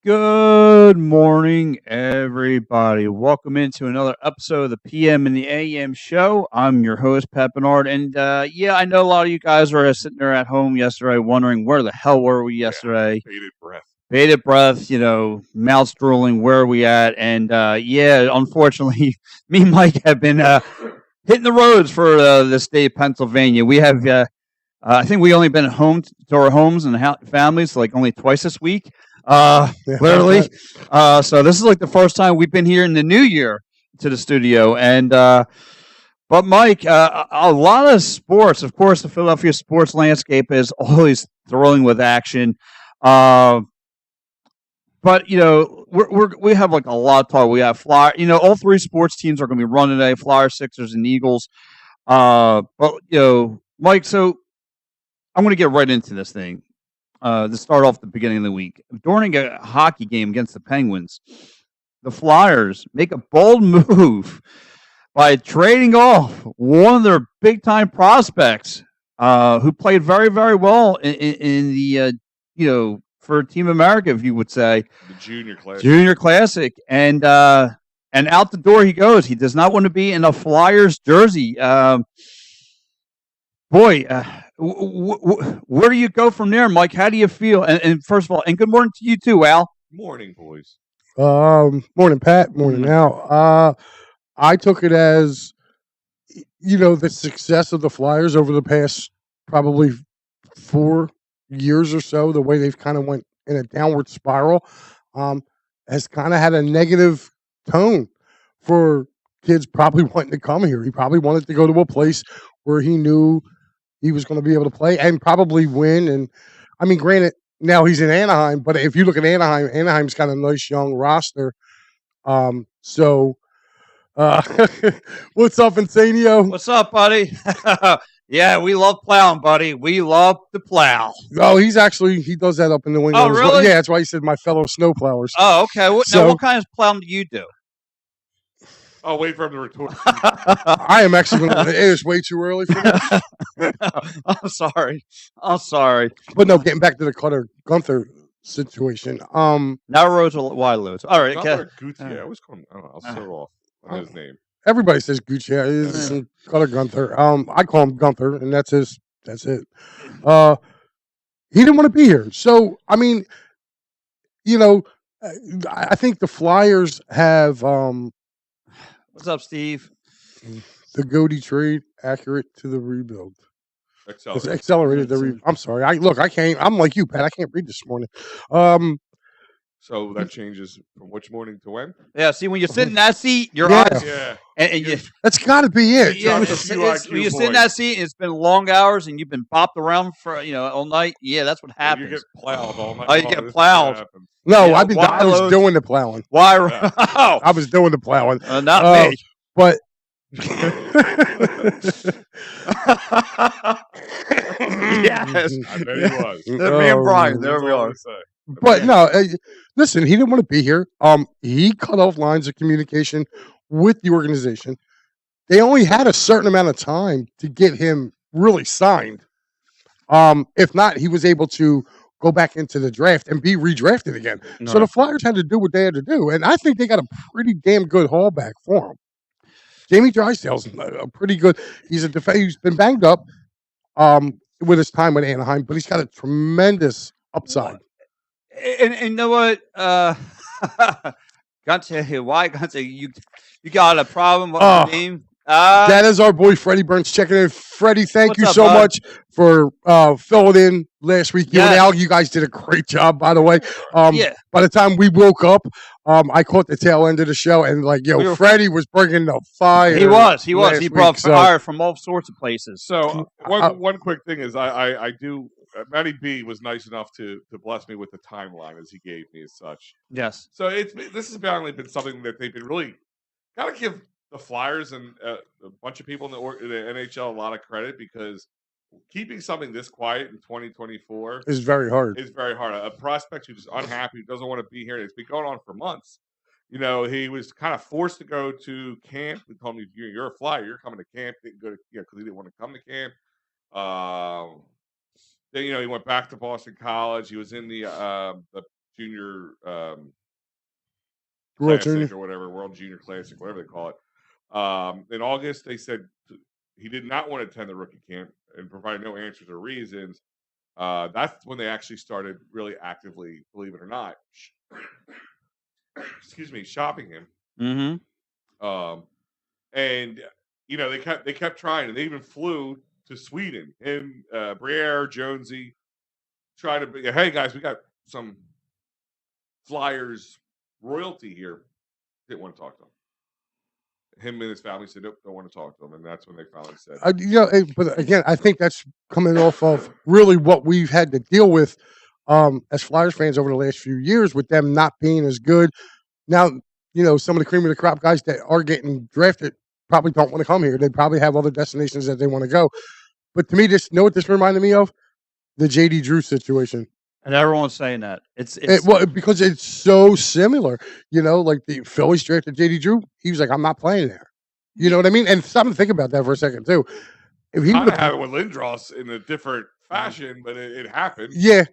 Good morning, everybody. Welcome into another episode of the PM and the AM show. I'm your host, Pat Bernard. And yeah, I know a lot of you guys were sitting there at home yesterday wondering where the hell were we yesterday? Bated breath. Bated breath, mouth drooling, where are we at? And yeah, unfortunately, me and Mike have been hitting the roads for the state of Pennsylvania. We have, I think we only been home to our homes and families like only twice this week. Literally. So this is like the first time we've been here in the new year to the studio. And but Mike, a lot of sports, of course, the Philadelphia sports landscape is always thrilling with action. But we have like a lot of talk. We have all three sports teams are going to be running today: Flyers, Sixers, and Eagles. But Mike, so I'm going to get right into this thing. To start off the beginning of the week. During a hockey game against the Penguins, the Flyers make a bold move by trading off one of their big time prospects who played very, very well in the, for Team America, if you would say. The Junior Classic. Junior Classic. And out the door he goes. He does not want to be in a Flyers jersey. Where do you go from there, Mike? How do you feel? And first of all, and good morning to you too, Al. Morning, boys. Morning, Pat. Morning, Al. I took it as, the success of the Flyers over the past probably 4 years or so, the way they've kind of went in a downward spiral, has kind of had a negative tone for kids probably wanting to come here. He probably wanted to go to a place where he knew he was going to be able to play and probably win. And I mean, granted, now he's in Anaheim, but if you look at Anaheim, Anaheim's got a nice young roster. What's up, Insanio? What's up, buddy? Yeah, we love plowing, buddy. We love to plow. Oh, he does that up in New England. Oh, really? Yeah, that's why he said my fellow snow plowers. Oh, okay. Now, what kind of plowing do you do? I'll wait for him to retort. I am actually going to. It is way too early for me. I'm sorry. But no, getting back to the Cutter Gunther situation. Now roads are wide loads. All right. Gunther Gutierrez. I always call him. I don't know. I'll start off on his name. Everybody says Gutierrez. It's Cutter Gunther. I call him Gunther, and that's it. He didn't want to be here. So I mean, I think the Flyers have. What's up, Steve? The Goody trade accurate to the rebuild. Accelerated. It's accelerated the rebuild. I'm sorry. I can't. I'm like you, Pat. I can't read this morning. So that changes from which morning to when? Yeah. See, when you sit in that seat, your Yeah. eyes. Yeah. And that's got to be it. yeah, Drops a it's, few it's, IQ when you sit in that seat and it's been long hours and you've been bopped around for all night. Yeah, that's what happens. You get plowed all night. Oh, you long. get This is plowed. what happens. No, Yeah, I was doing the plowing. Why? Yeah. Oh, I was doing the plowing. not me. But Yes. I bet he was. Me and Brian. There That's we all are. I say. But no, listen, he didn't want to be here. He cut off lines of communication with the organization. They only had a certain amount of time to get him really signed. If not, he was able to go back into the draft and be redrafted again. So the Flyers had to do what they had to do, and I think they got a pretty damn good haul back for him. Jamie Drysdale's a pretty good. He's a defense. He's been banged up with his time with Anaheim, but he's got a tremendous upside. And you know what? Gunther, why Gunther? You got a problem with the name? That is our boy Freddie Burns checking in. Freddie, thank What's you up, so bud? much for filling in last week. You and Yes. Al, you guys did a great job, by the way. Yeah. By the time we woke up, I caught the tail end of the show, and Freddie was bringing the fire. He was. last He brought week, so- fire from all sorts of places. So one quick thing is I do. Matty B was nice enough to bless me with the timeline as he gave me as such. Yes. So this has apparently been something that they've been really got to give the Flyers and a bunch of people in the NHL a lot of credit, because keeping something this quiet in 2024 It's very hard. is very hard. A prospect who's unhappy, who doesn't want to be here, it's been going on for months. He was kind of forced to go to camp. They told him, "You're a Flyer. You're coming to camp." Didn't go to, because he didn't want to come to camp. Then he went back to Boston College. He was in the Junior World Classic Junior. or whatever, World Junior Classic, whatever they call it. In August, they said he did not want to attend the rookie camp and provided no answers or reasons. That's when they actually started really actively, believe it or not, shopping him. Mm-hmm. And they kept trying, and they even flew to Sweden. And Briere, Jonesy tried to be, hey guys, we got some Flyers royalty here. Didn't want to talk to him. Him and his family said, nope, don't want to talk to him. And that's when they finally said, but again, I think that's coming off of really what we've had to deal with as Flyers fans over the last few years, with them not being as good. Now, some of the cream of the crop guys that are getting drafted probably don't want to come here. They probably have other destinations that they want to go. But to me, what this reminded me of? The JD Drew situation. And everyone's saying that. Because it's so similar. Like the Phillies drafted JD Drew. He was like, I'm not playing there. You know what I mean? And stop and think about that for a second, too. If he would have it with Lindros in a different fashion, but it happened. Yeah,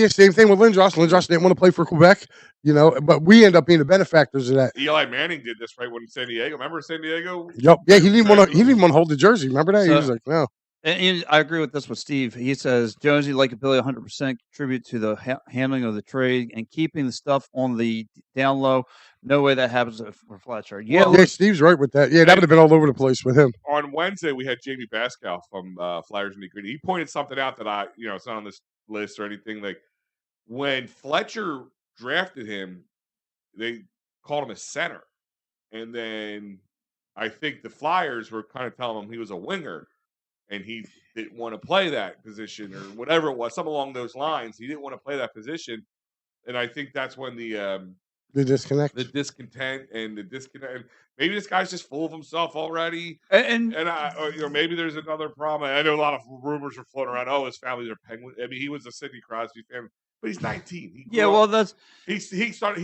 same thing with Lindros. Lindros didn't want to play for Quebec, but we end up being the benefactors of that. Eli Manning did this right when San Diego. Remember San Diego? Yep. Yeah, he didn't want to hold the jersey. Remember that? He was like, no. And I agree with this with Steve. He says Jonesy, like Billy, 100% contribute to the handling of the trade and keeping the stuff on the down low. No way that happens for Fletcher. Yeah, Steve's right with that. Yeah, that would have been all over the place with him. On Wednesday, we had Jamie Baskow from Flyers and Gritty. He pointed something out that it's not on this list or anything. Like when Fletcher drafted him, they called him a center, and then I think the Flyers were kind of telling him he was a winger. And he didn't want to play that position or whatever it was, something along those lines. He didn't want to play that position. And I think that's when the disconnect, the discontent and the disconnect. And maybe this guy's just full of himself already. And maybe there's another problem. I know a lot of rumors are floating around. Oh, his family's are Penguins. I mean, he was a Sidney Crosby fan, but he's 19. He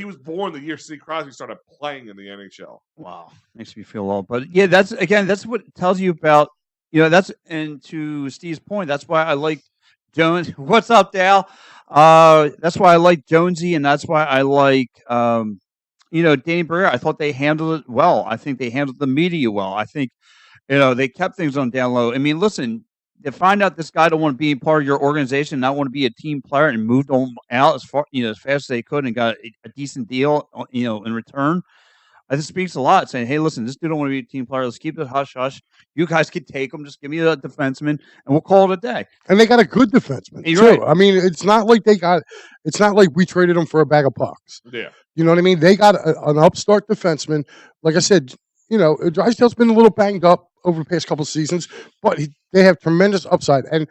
was born the year Sidney Crosby started playing in the NHL. Wow, makes me feel old. But yeah, that's what it tells you about. And to Steve's point, that's why I like Jones. What's up, Dale? That's why I like Jonesy, and that's why I like, Danny Briere. I thought they handled it well. I think they handled the media well. I think, they kept things on down low. I mean, listen, to find out this guy don't want to be part of your organization, not want to be a team player, and moved on out as fast as they could, and got a decent deal, in return. I think speaks a lot, saying, hey, listen, this dude don't want to be a team player. Let's keep it hush-hush. You guys can take him. Just give me a defenseman, and we'll call it a day. And they got a good defenseman, too. Right. I mean, it's not like we traded him for a bag of pucks. Yeah. You know what I mean? They got an upstart defenseman. Like I said, Drysdale's been a little banged up over the past couple of seasons, but they have tremendous upside. And,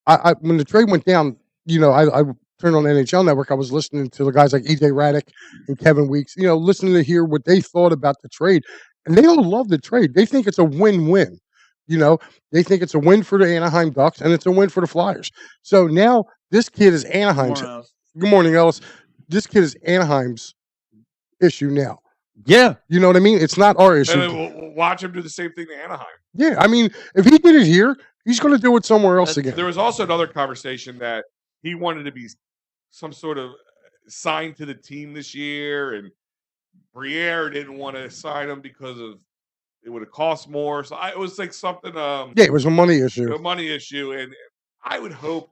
I when the trade went down, I turned on the NHL Network, I was listening to the guys like EJ Raddick and Kevin Weeks, listening to hear what they thought about the trade. And they all love the trade. They think it's a win-win. They think it's a win for the Anaheim Ducks and it's a win for the Flyers. So now this kid is Anaheim's. Good morning, Ellis. This kid is Anaheim's issue now. Yeah. You know what I mean? It's not our issue. And we'll watch him do the same thing to Anaheim. Yeah. I mean, if he did it here, he's going to do it somewhere else again. There was also another conversation that he wanted to be some sort of signed to the team this year, and Briere didn't want to sign him because of it would have cost more. So it was like something. It was a money issue. And I would hope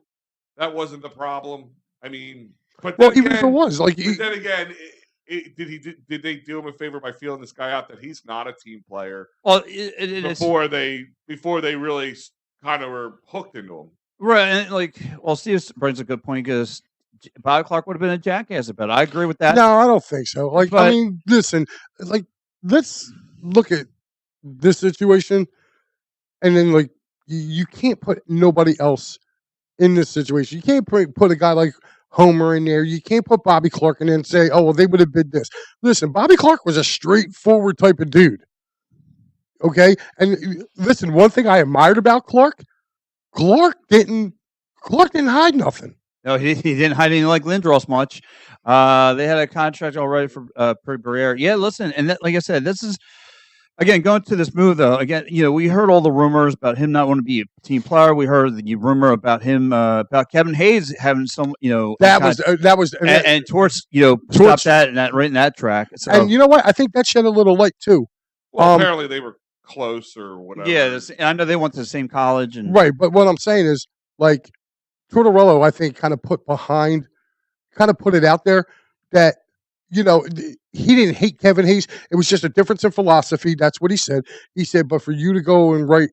that wasn't the problem. I mean, but even if it was, like, then again, did they do him a favor by feeling this guy out that he's not a team player? Well, before they really kind of were hooked into him. Right, and Steve brings a good point because Bob Clark would have been a jackass about it. I agree with that. No, I don't think so. Listen, let's look at this situation, and then you can't put nobody else in this situation. You can't put a guy like Homer in there. You can't put Bobby Clark in there and say, oh, well, they would have bid this. Listen, Bobby Clark was a straightforward type of dude. Okay? And listen, one thing I admired about Clark didn't hide nothing. No, he didn't hide anything like Lindros much. They had a contract already for Briere. Yeah, listen, and like I said, this is Again, going to this move though, again, we heard all the rumors about him not wanting to be a team player. We heard the rumor about him about Kevin Hayes having some, that was and Torch, Torch stopped that and that right in that track. So, and you know what? I think that shed a little light too. Well, apparently they were close or whatever. Yeah, I know they went to the same college, and right. But what I'm saying is, like, Tortorella, I think, kind of put it out there that he didn't hate Kevin Hayes. It was just a difference in philosophy. That's what he said. He said, but for you to go and write,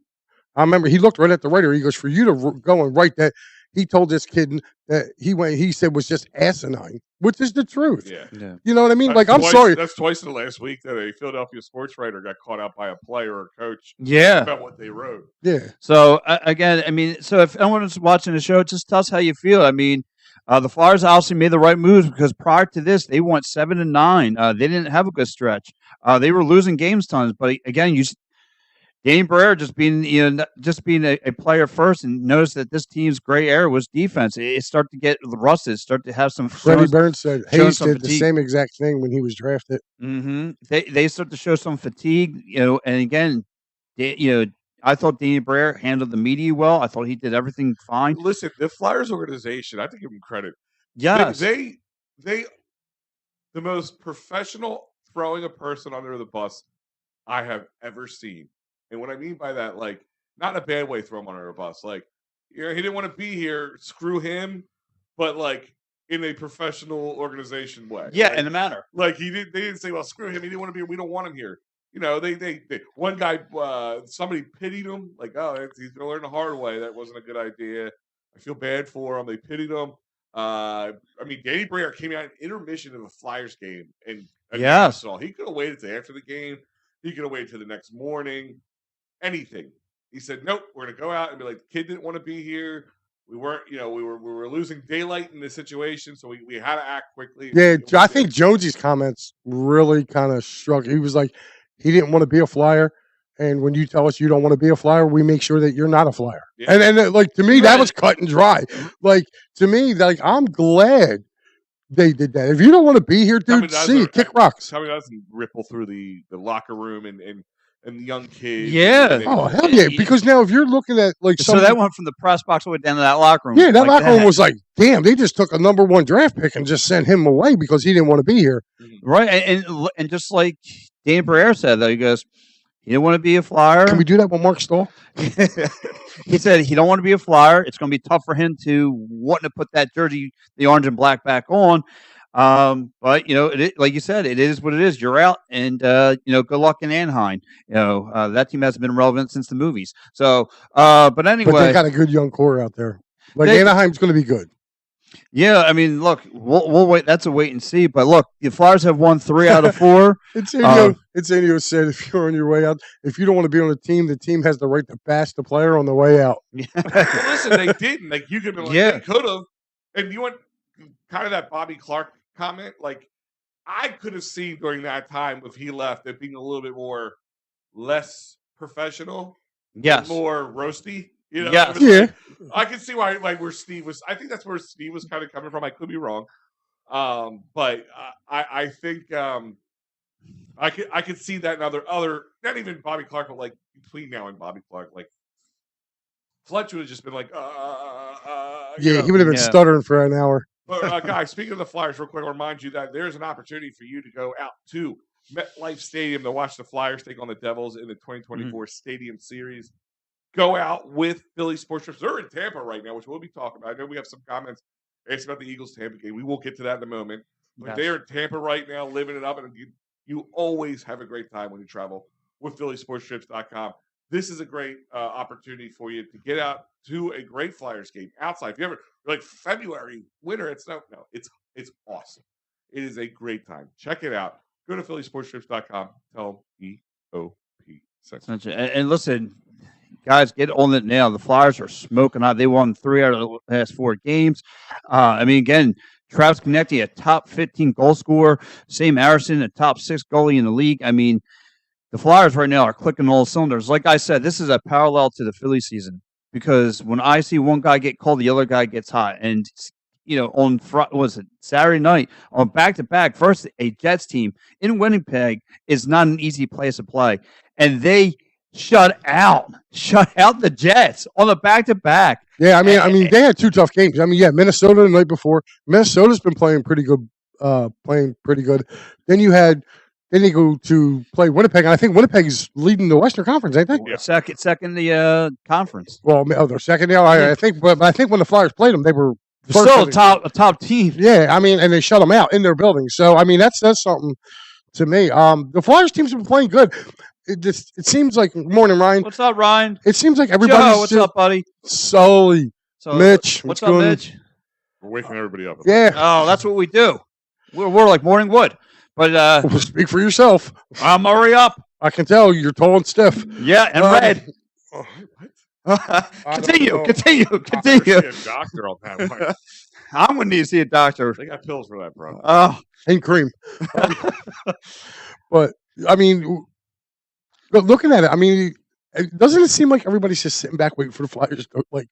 I remember he looked right at the writer. He goes, for you to go and write that, he told this kid that he said was just asinine, which is the truth. Yeah. You know what I mean? That's I'm sorry. That's twice in the last week that a Philadelphia sports writer got caught out by a player or coach. Yeah. About what they wrote. Yeah. So again, I mean, so if anyone is watching the show, just tell us how you feel. I mean, the Flyers obviously made the right moves because prior to this, they went 7-9. They didn't have a good stretch. They were losing games tons, but again, Danny Briere just being a player first, and notice that this team's gray area was defense. It started to get rusted, started to have some. Freddie Burns said Hayes did the same exact thing when he was drafted. Mm-hmm. They start to show some fatigue, and again, I thought Danny Briere handled the media well. I thought he did everything fine. Listen, the Flyers organization, I have to give them credit. Yes. They the most professional throwing a person under the bus I have ever seen. And what I mean by that, like, not in a bad way, throw him under a bus. Like, he didn't want to be here, screw him, but like in a professional organization way. Yeah, like, in a manner. Like they didn't say, well, screw him, he didn't want to be here, we don't want him here. They one guy, somebody pitied him, like, oh, he's gonna learn the hard way. That wasn't a good idea. I feel bad for him. They pitied him. Danny Briere came out in intermission of a Flyers game and saw he could have waited till after the game. He could have waited till the next morning. Anything. He said, nope, we're going to go out and be like, the kid didn't want to be here. We weren't, we were losing daylight in this situation, so we had to act quickly. Yeah, I think Jonesy's comments really kind of struck. He was like, he didn't want to be a Flyer, and when you tell us you don't want to be a Flyer, we make sure that you're not a Flyer. Yeah. And like, to me, that was cut and dry. Like, to me, like, I'm glad they did that. If you don't want to be here, dude, kick rocks. Tell me that doesn't ripple through the locker room and the young kids. Yeah. Oh, hell yeah. Because now if you're looking at like so that went from the press box all the way down to that locker room. Yeah, that locker room was like, damn, they just took a number 1 draft pick and just sent him away because he didn't want to be here. Right. And just like Danny Briere said, though, he goes, he didn't want to be a Flyer. Can we do that with Mark Stahl? He said he don't want to be a Flyer. It's going to be tough for him to want to put that jersey, the orange and black, back on. But like you said, it is what it is. You're out, and good luck in Anaheim. That team hasn't been relevant since the movies. So, but anyway, but they got a good young core out there. Like Anaheim's going to be good. Yeah, I mean, look, we'll wait. That's a wait and see. But look, the Flyers have won 3 out of 4. Incendio said, if you're on your way out, if you don't want to be on the team has the right to bash the player on the way out. Listen, they didn't. Like, you could have, they could have. And you went kind of that Bobby Clark comment. Like, I could have seen during that time if he left it being a little bit less professional, more roasty. Yeah. I can see why, like, where Steve was. I think that's where Steve was kind of coming from. I could be wrong, but I think I could see that in other not even Bobby Clark, but like between now and Bobby Clark, like Fletcher would have just been like, he would have been stuttering for an hour. But guys, speaking of the Flyers, real quick, I'll remind you that there's an opportunity for you to go out to MetLife Stadium to watch the Flyers take on the Devils in the 2024 Stadium Series. Go out with Philly Sports Trips. They're in Tampa right now, which we'll be talking about. I know we have some comments asked about the Eagles-Tampa game. We will get to that in a moment. But they're in Tampa right now, living it up, and you always have a great time when you travel with PhillySportsTrips.com. This is a great opportunity for you to get out to a great Flyers game outside. If you ever like February, winter, it's awesome. It is a great time. Check it out. Go to PhillySportsTrips.com. Tell them EOP. And listen, guys, get on it now. The Flyers are smoking hot. They won 3 out of the last 4 games. Again, Travis Konecny, a top 15 goal scorer. Sam Harrison, a top 6 goalie in the league. I mean, the Flyers right now are clicking all cylinders. Like I said, this is a parallel to the Philly season because when I see one guy get cold, the other guy gets hot. And, on Saturday night on back-to-back, first a Jets team in Winnipeg is not an easy place to play. and they shut out the Jets on the back-to-back. Yeah, I mean, they had 2 tough games. I mean, yeah, Minnesota the night before. Minnesota's been playing pretty good. Then you go to play Winnipeg, and I think Winnipeg's leading the Western Conference. I think. Yeah. Second the conference. Well, they're second now. I think, but I think when the Flyers played them, they were still a top team. Yeah, I mean, and they shut them out in their building. So I mean, that's something to me. The Flyers teams have been playing good. It seems like morning, Ryan. What's up, Ryan? It seems like everybody's Joe, what's up, buddy? Sully, Mitch. What's up, Mitch? We're waking everybody up. Yeah. Oh, that's what we do. We're like morning wood. But speak for yourself. I'm already up. I can tell you're tall and stiff. Yeah, and red. What? Continue. I'm see a doctor on that one. I'm gonna need to see a doctor. They got pills for that, bro. Oh, And cream. But I mean, but looking at it, I mean, doesn't it seem like everybody's just sitting back waiting for the Flyers to like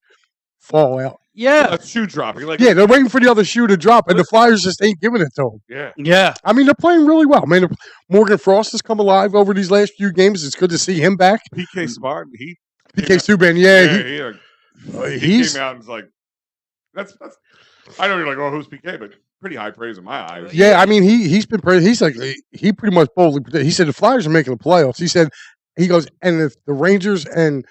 fall out? yeah, A shoe dropping. Like, Yeah, they're waiting for the other shoe to drop, and the Flyers just ain't giving it to them. yeah. yeah. I mean, they're playing really well. I mean, Morgan Frost has come alive over these last few games. It's good to see him back. PK Smart, he PK Subban, he he's came out and was like, that's. I know you're like, oh, who's PK, but pretty high praise in my eyes. yeah. I mean, he's been pretty. He's like he pretty much boldly. He said the Flyers are making the playoffs. He goes, and if the Rangers and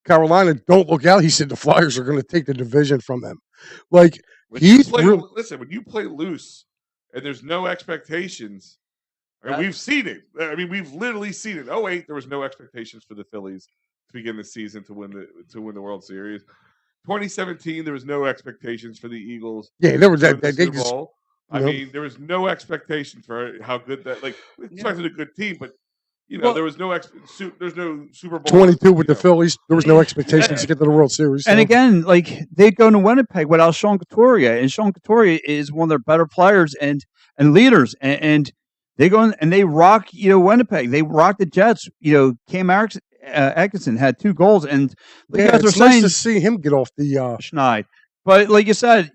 Carolina don't look out, he said the Flyers are going to take the division from them. Like When you he's play, real. listen, when you play loose and there's no expectations, and we've seen it. I mean, we've literally seen it. 2008, there was no expectations for the Phillies to begin the season to win the World Series. 2017, there was no expectations for the Eagles. Yeah, there was that. The They Super just, Bowl. I mean, there was no expectation for how good that. Like, we expected a good team, but there was no there's no Super Bowl 22 with the Phillies. There was no expectations to get to the World Series. And so. again, like they go to Winnipeg without Sean Couturier, and Sean Couturier is one of their better players and leaders, and they go in and they rock Winnipeg. They rock the Jets. Cam Atkinson had 2 goals, and like you guys it's were saying, nice to see him get off the Schneid. But like you said,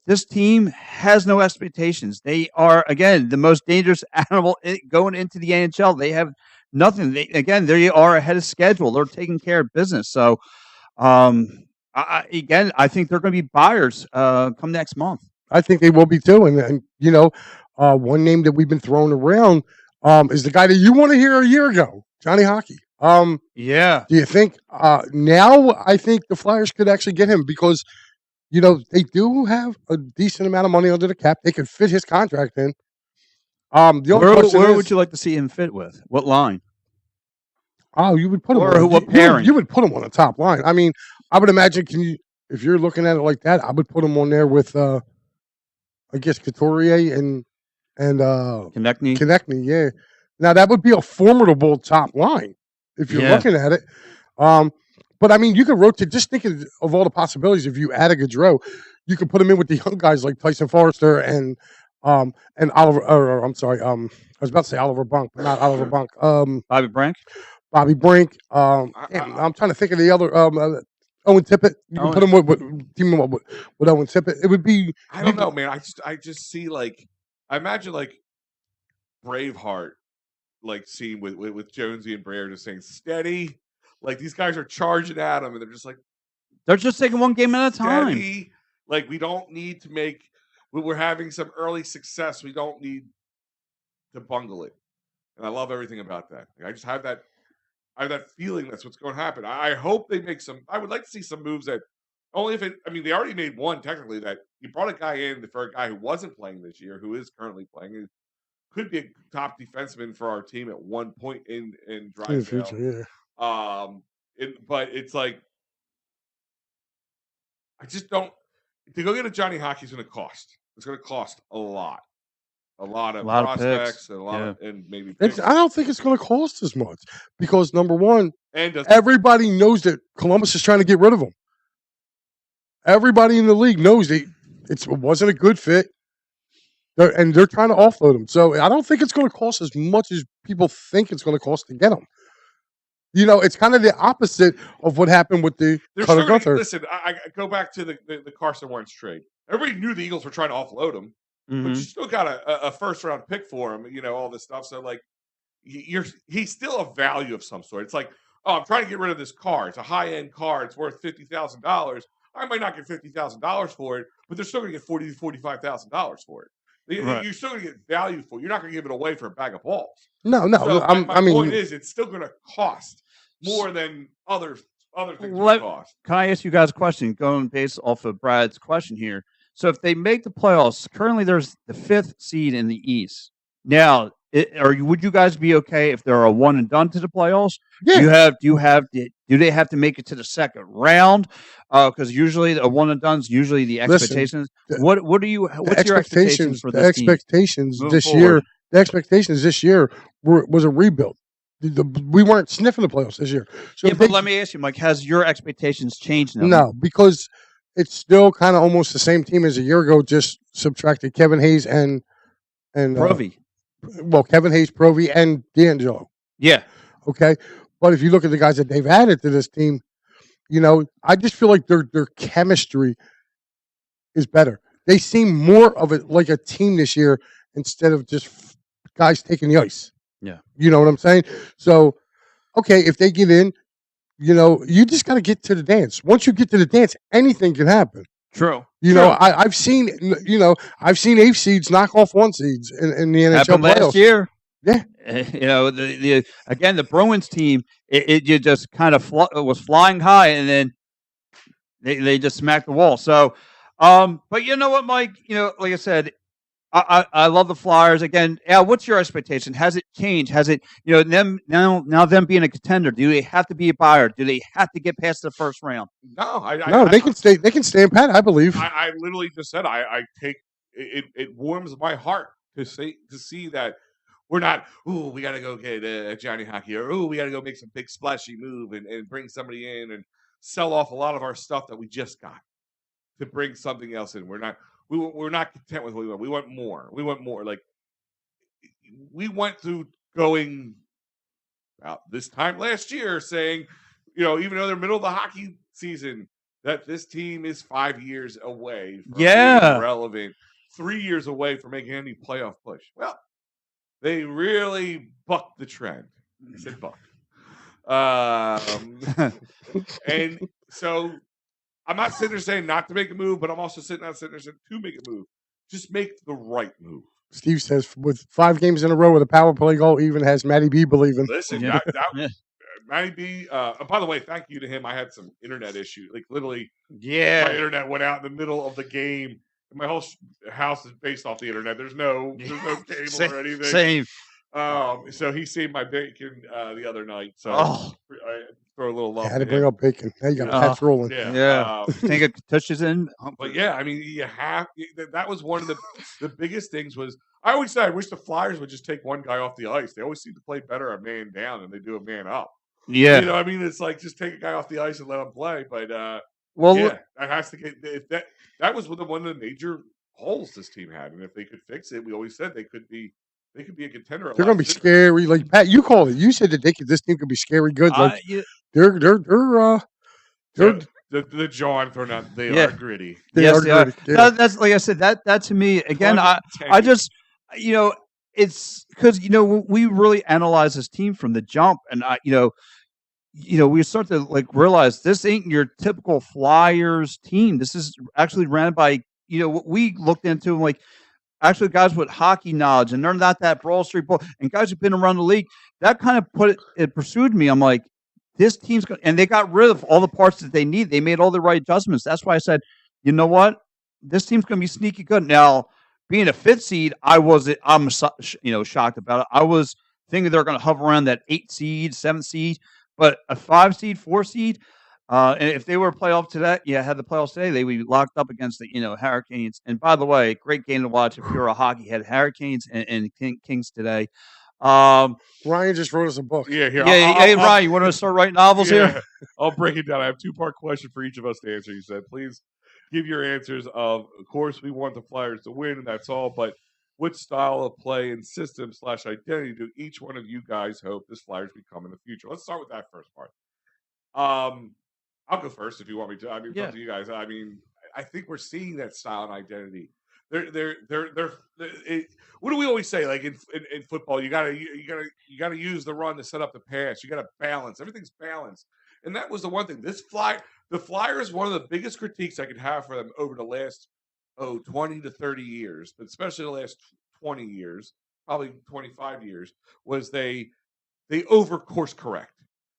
this team has no expectations. They are, again, the most dangerous animal going into the NHL. They have nothing. They are ahead of schedule. They're taking care of business. So, I think they're going to be buyers come next month. I think they will be too. And one name that we've been throwing around is the guy that you want to hear a year ago, Johnny Hockey. Yeah. Do you think now? I think the Flyers could actually get him because they do have a decent amount of money under the cap. They could fit his contract in. Where would you like to see him fit with? What line? Oh, you would put him. Or what pairing? You would put him on the top line. I mean, I would imagine. If you're looking at it like that, I would put him on there with, I guess, Couturier and Konechny. Yeah. Now that would be a formidable top line if you're looking at it. But I mean, you could rotate. Just thinking of all the possibilities. If you add a Gaudreau, you could put him in with the young guys like Tyson Forrester and Oliver. I'm sorry. I was about to say Oliver Bunk, but not Oliver Bunk. Bobby Brink. Bobby Brink. I'm trying to think of the other. Owen Tippett. You can put him with Owen Tippett. It would be. I don't know, man. I just see I imagine Braveheart, scene with Jonesy and Breyer just saying steady. Like these guys are charging at him, and they're just like they're just taking one game at a time. Steady. Like we don't need to make. We're having some early success. We don't need to bungle it, and I love everything about that. I just have that. I have that feeling that's what's going to happen. I hope they make some. I would like to see some moves that only if it. I mean, they already made one technically that you brought a guy in for a guy who wasn't playing this year, who is currently playing. It could be a top defenseman for our team at one point in the future. Yeah. But it's like I just don't. To go get a Johnny Hockey is going to cost. It's going to cost a lot of prospects, and a lot of, and maybe. I don't think it's going to cost as much because number one, everybody knows that Columbus is trying to get rid of him. Everybody in the league knows it wasn't a good fit, and they're trying to offload him. So I don't think it's going to cost as much as people think it's going to cost to get him. It's kind of the opposite of what happened with the Cutter Gunther. Listen, I go back to the Carson Wentz trade. Everybody knew the Eagles were trying to offload him, but you still got a first round pick for him. All this stuff. So he's still a value of some sort. It's like, oh, I'm trying to get rid of this car. It's a high-end car. It's worth $50,000. I might not get $50,000 for it, but they're still going to get $40,000 to $45,000 for it. Right. You're still going to get value for it. You're not going to give it away for a bag of balls. No. So I my mean, point is, it's still going to cost more than other things would cost. Can I ask you guys a question? Going based off of Brad's question here. So if they make the playoffs, currently there's the 5th seed in the East. Now, would you guys be okay if they're a one and done to the playoffs? yeah. Do they have to make it to the second round? Because usually a one and done's usually the expectations. Listen, What's your expectations for this team? The expectations this year was a rebuild. We weren't sniffing the playoffs this year. So but let me ask you, Mike, has your expectations changed now? No, because it's still kind of almost the same team as a year ago, just subtracted Kevin Hayes and Provy. Kevin Hayes, Provy, and D'Angelo. Yeah. Okay. But if you look at the guys that they've added to this team, I just feel like their chemistry is better. They seem more of it like a team this year instead of just guys taking the ice. Yeah. You know what I'm saying? So, okay, if they get in, you just got to get to the dance. Once you get to the dance, anything can happen. True. I've seen 8 seeds knock off 1 seeds in the NHL happened playoffs. last year. Yeah. The Bruins team, it just kind of was flying high, and then they just smacked the wall. So, but you know what, Mike? Like I said, I love the Flyers. Again, Al, what's your expectation? Has it changed? Has it, them them being a contender? Do they have to be a buyer? Do they have to get past the first round? No, they can stay. They can stay in pat. I believe. I literally just said I take it. It warms my heart to see that we're not. Ooh, we got to go get Johnny Hockey, or ooh, we got to go make some big splashy move and bring somebody in and sell off a lot of our stuff that we just got to bring something else in. We're not content with what we want. We want more. We want more. Like, we went through going out this time last year saying, even though they're middle of the hockey season, that this team is 5 years away from being relevant, 3 years away from making any playoff push. Well, they really bucked the trend. I said buck. And so I'm not sitting there saying not to make a move, but I'm also sitting there saying to make a move. Just make the right move. Steve says with 5 games in a row with a power play goal, even has Matty B believing. Listen, Matty B. By the way, thank you to him. I had some internet issue. Like, literally, my internet went out in the middle of the game. My whole house is based off the internet. There's no cable or anything. Same. So he saved my bacon the other night. So I throw a little love. I had to bring up bacon. Now you got pets rolling. Yeah. Think it touches in. But yeah, I mean, that was one of the biggest things. Was I always say I wish the Flyers would just take one guy off the ice. They always seem to play better a man down than they do a man up. Yeah. I mean, it's like just take a guy off the ice and let him play. But that has to get that was one of the major holes this team had, and if they could fix it, we always said they could be a contender. They're going to be scary. Like Pat, you called it. You said that this team could be scary good. Like they're the jaw I'm throwing out. They are gritty. They are gritty. Yeah. That's like I said. That to me again. I just it's because we really analyze this team from the jump, and we start to realize this ain't your typical Flyers team. This is actually ran by what we looked into, actually guys with hockey knowledge, and they're not that Broad Street bull, and guys who've been around the league. That kind of pursued me. I'm like, this team's going, and they got rid of all the parts that they need. They made all the right adjustments. That's why I said, you know what, this team's going to be sneaky good. Now, being a 5th seed, I'm shocked about it. I was thinking they're going to hover around that 8 seed, 7 seed. But a 5 seed, 4 seed, and if they were playoff today, had the playoffs today, they would be locked up against the Hurricanes. And by the way, great game to watch if you're a hockey head. Hurricanes and Kings today. Ryan just wrote us a book. Yeah, here. Hey, Ryan, you want to start writing novels here? I'll break it down. I have a 2-part question for each of us to answer. You said, please give your answers. Of course, we want the Flyers to win, and that's all. But what style of play and system / identity do each one of you guys hope this Flyers become in the future? Let's start with that first part. I'll go first if you want me to. I mean, it's up to you guys. I mean, I think we're seeing that style and identity. what do we always say? Like in football, you gotta use the run to set up the pass. You gotta balance. Everything's balanced, and that was the one thing. The Flyers, one of the biggest critiques I could have for them over the last 20 to 30 years, but especially the last 20 years, probably 25 years, was they over course correct.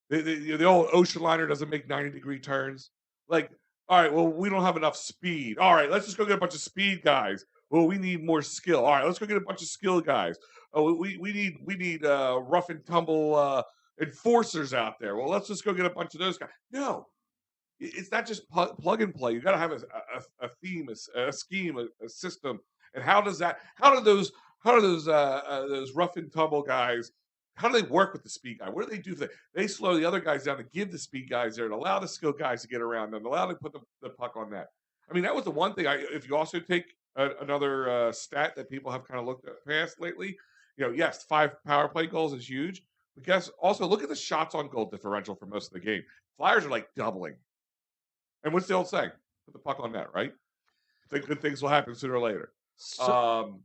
The old ocean liner doesn't make 90-degree turns. Like, all right, well, we don't have enough speed. All right, let's just go get a bunch of speed guys. Well, we need more skill. All right, let's go get a bunch of skill guys. Oh, we need rough and tumble enforcers out there. Well, let's just go get a bunch of those guys. No, it's not just plug and play. You got to have a theme, a scheme, a system. And how do those rough and tumble guys? How do they work with the speed guy? What do they do? They slow the other guys down to give the speed guys there and allow the skill guys to get around them, allow them to put the puck on that. I mean, that was the one thing. If you also take another stat that people have kind of looked at past lately, yes, 5 power play goals is huge. But guess also look at the shots on goal differential for most of the game. Flyers are like doubling. And what's the old saying? Put the puck on net, right? Think good things will happen sooner or later. So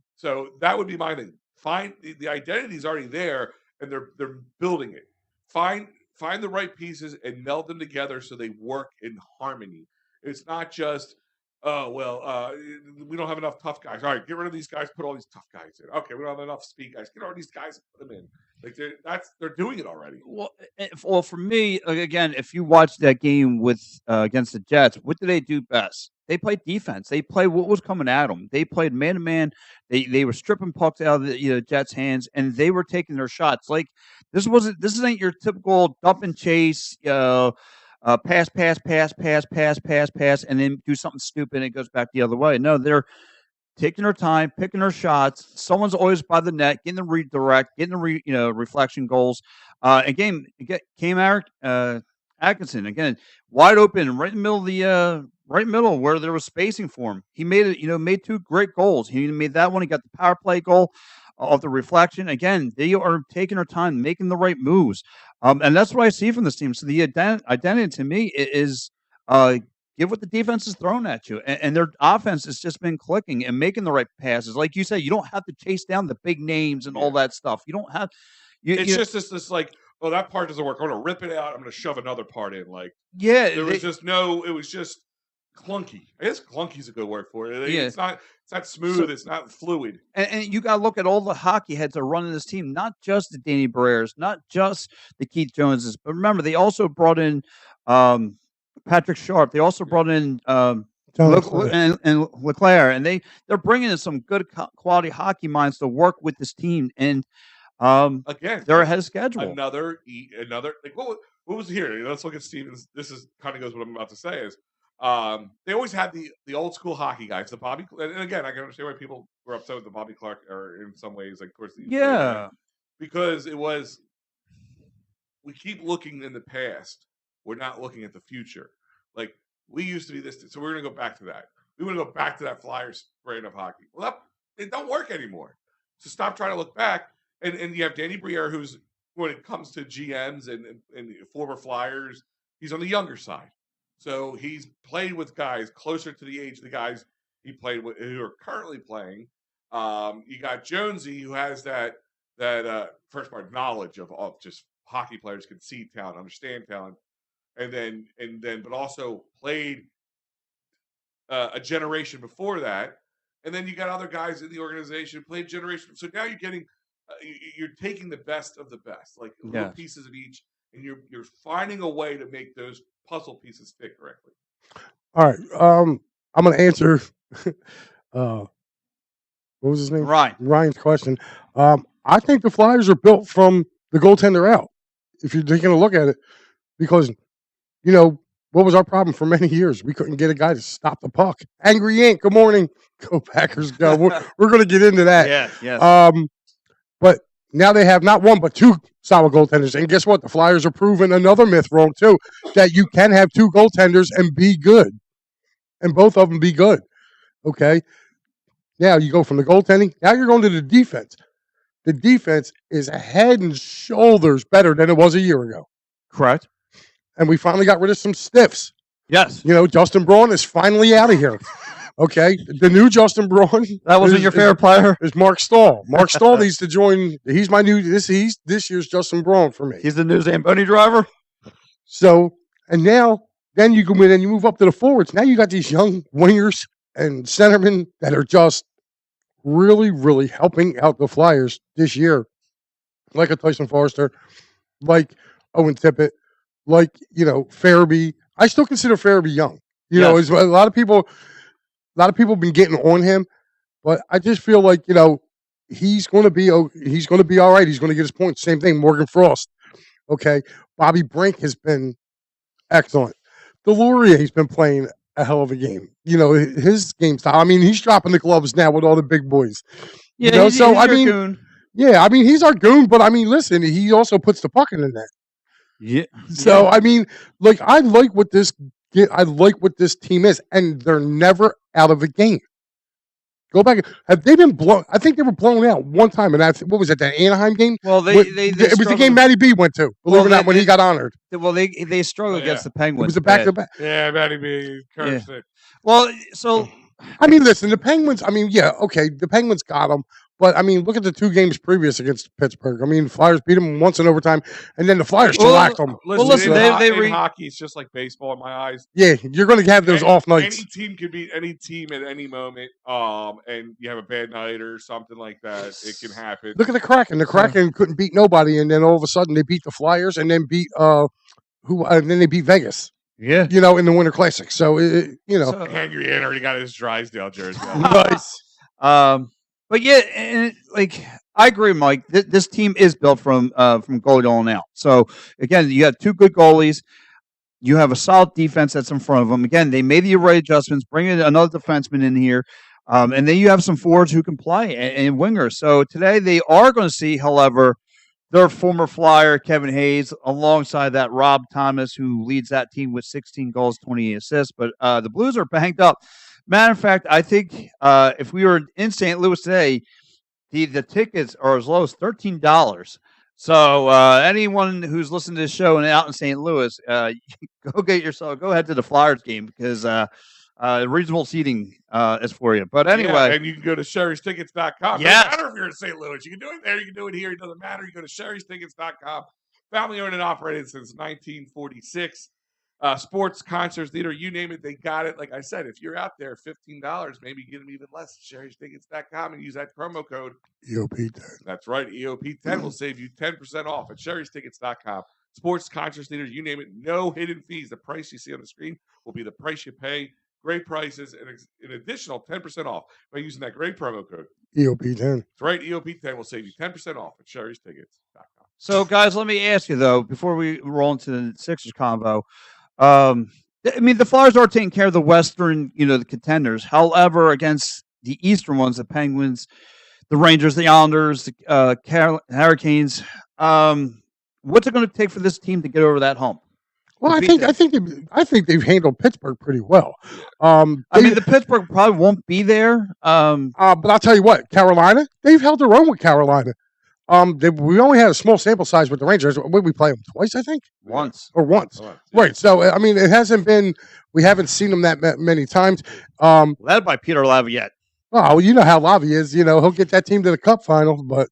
that would be my thing. Find the identity is already there. And they're building it. Find the right pieces and meld them together so they work in harmony. It's not just, we don't have enough tough guys. All right, get rid of these guys, put all these tough guys in. Okay, we don't have enough speed guys. Get all these guys, put them in. Like they're doing it already. Well, for me, again, if you watch that game with against the Jets, what did they do best? They played defense. They played what was coming at them. They played man to man. They were stripping pucks out of the Jets' hands, and they were taking their shots. Like this isn't your typical dump and chase. Pass, and then do something stupid and it goes back the other way. No, they're taking their time, picking their shots. Someone's always by the net, getting the redirect, getting the reflection goals. Again, came Atkinson again, wide open, right in the middle of the right middle where there was spacing for him. He made it, made 2 great goals. He made that one. He got the power play goal of the reflection. Again, they are taking their time, making the right moves. And that's what I see from this team. So the identity to me is give what the defense is throwing at you. And their offense has just been clicking and making the right passes. Like you said, you don't have to chase down the big names and all that stuff. You don't have it's just this like, oh, that part doesn't work. I'm gonna rip it out. I'm gonna shove another part in. Like, it was just clunky. I guess clunky is a good word for it. It's not smooth. It's not fluid. And you got to look at all the hockey heads that are running this team, not just the Danny Briers, not just the Keith Joneses, but remember they also brought in Patrick Sharp. They also brought in and Leclerc, and they're bringing in some good quality hockey minds to work with this team. And again, they're ahead of schedule. Another like what was here? Let's look at Stevens. This is kind of goes what I'm about to say is. They always had the old school hockey guys, the Bobby, and again, I can understand why people were upset with the Bobby Clark, or in some ways, like, of course, because it was, we keep looking in the past, we're not looking at the future. Like, we used to be this, so we're going to go back to that. We want to go back to that Flyers brand of hockey. Well, it don't work anymore. So stop trying to look back, and you have Danny Briere, who's, when it comes to GMs and former Flyers, he's on the younger side. So he's played with guys closer to the age of the guys he played with who are currently playing. You got Jonesy, who has that first part knowledge of just hockey players can see talent, understand talent, and then but also played a generation before that. And then you got other guys in the organization who played generation. So now you're getting you're taking the best of the best, like little pieces of each, and you're finding a way to make those puzzle pieces fit correctly. All right. I'm going to answer what was his name? Ryan's question. I think the Flyers are built from the goaltender out, if you're taking a look at it, because, what was our problem for many years? We couldn't get a guy to stop the puck. Angry Ink, good morning. Go Packers, go. We're going to get into that. Yes. But now they have not one, but 2 solid goaltenders. And guess what? The Flyers are proving another myth wrong, too, that you can have 2 goaltenders and be good. And both of them be good. Okay? Now you go from the goaltending. Now you're going to the defense. The defense is head and shoulders better than it was a year ago. Correct. And we finally got rid of some stiffs. Yes. Justin Braun is finally out of here. Okay, the new Justin Braun. That wasn't your favorite player? Is Mark Stahl. Mark Stahl needs to join. He's my new. He's this year's Justin Braun for me. He's the new Zamboni driver. So and now then you go in and you move up to the forwards. Now you got these young wingers and centermen that are just really, really helping out the Flyers this year, like a Tyson Forrester, like Owen Tippett, like Farabee. I still consider Farabee young. Is a lot of people have been getting on him, but I just feel like he's going to be all right. He's going to get his points. Same thing, Morgan Frost. Okay, Bobby Brink has been excellent. Delorier, he's been playing a hell of a game. His game style. I mean, he's dropping the gloves now with all the big boys. Yeah, he's our goon. Yeah, I mean, he's our goon, but I mean, listen, he also puts the puck in the net. Yeah. So I mean, I like what this team is, and they're never out of a game. Go back. Have they been blown? I think they were blown out one time, and what was it? That Anaheim game? Well, it was the game Matty B went to. Believe it or not, when he got honored. Well, they struggled against the Penguins. It was a back-to-back. Yeah, Matty B. Cursed it. Well, so I mean, listen, the Penguins. I mean, yeah, okay, the Penguins got them. But, I mean, look at the 2 games previous against Pittsburgh. I mean, Flyers beat them once in overtime, and then the Flyers shellacked them. Listen, in hockey, it's just like baseball in my eyes. Yeah, you're going to have those off nights. Any team can beat any team at any moment, and you have a bad night or something like that. It can happen. Look at the Kraken. The Kraken couldn't beat nobody, and then all of a sudden they beat the Flyers, and then beat and then they beat Vegas. Yeah, in the Winter Classic. So Angry Ann already got his Drysdale jersey. Nice. But yeah, and I agree, Mike. This team is built from goalie on out. So again, you have 2 good goalies. You have a solid defense that's in front of them. Again, they made the right adjustments, bring in another defenseman in here, and then you have some forwards who can play and wingers. So today they are going to see, however, their former Flyer Kevin Hayes alongside that Rob Thomas, who leads that team with 16 goals, 28 assists. But the Blues are banged up. Matter of fact, I think if we were in St. Louis today, the tickets are as low as $13. So anyone who's listening to this show and out in St. Louis, go ahead to the Flyers game because reasonable seating is for you. But anyway, and you can go to sherrystickets.com. Yeah. Doesn't matter if you're in St. Louis. You can do it there. You can do it here. It doesn't matter. You go to sherrystickets.com. Family owned and operated since 1946. Sports, concerts, theater, you name it, they got it. Like I said, if you're out there, $15, maybe get them even less. Sherry'sTickets.com and use that promo code EOP10. That's right. EOP10 will save you 10% off at Sherry'sTickets.com. Sports, concerts, theaters, you name it, no hidden fees. The price you see on the screen will be the price you pay. Great prices and an additional 10% off by using that great promo code. EOP10. That's right. EOP10 will save you 10% off at Sherry'sTickets.com. So, guys, let me ask you, though, before we roll into the Sixers convo, I mean, the Flyers are taking care of the Western, the contenders. However, against the Eastern ones, the Penguins, the Rangers, the Islanders, the Hurricanes, what's it going to take for this team to get over that hump? Well, I think they've handled Pittsburgh pretty well. I mean, the Pittsburgh probably won't be there. But I'll tell you what, Carolina, they've held their own with Carolina. We only had a small sample size with the Rangers. We play them twice, I think. Once. Right. So I mean, it hasn't been. We haven't seen them that many times. Led by Peter Laviolette. Oh, you know how Lavi is. He'll get that team to the Cup final, but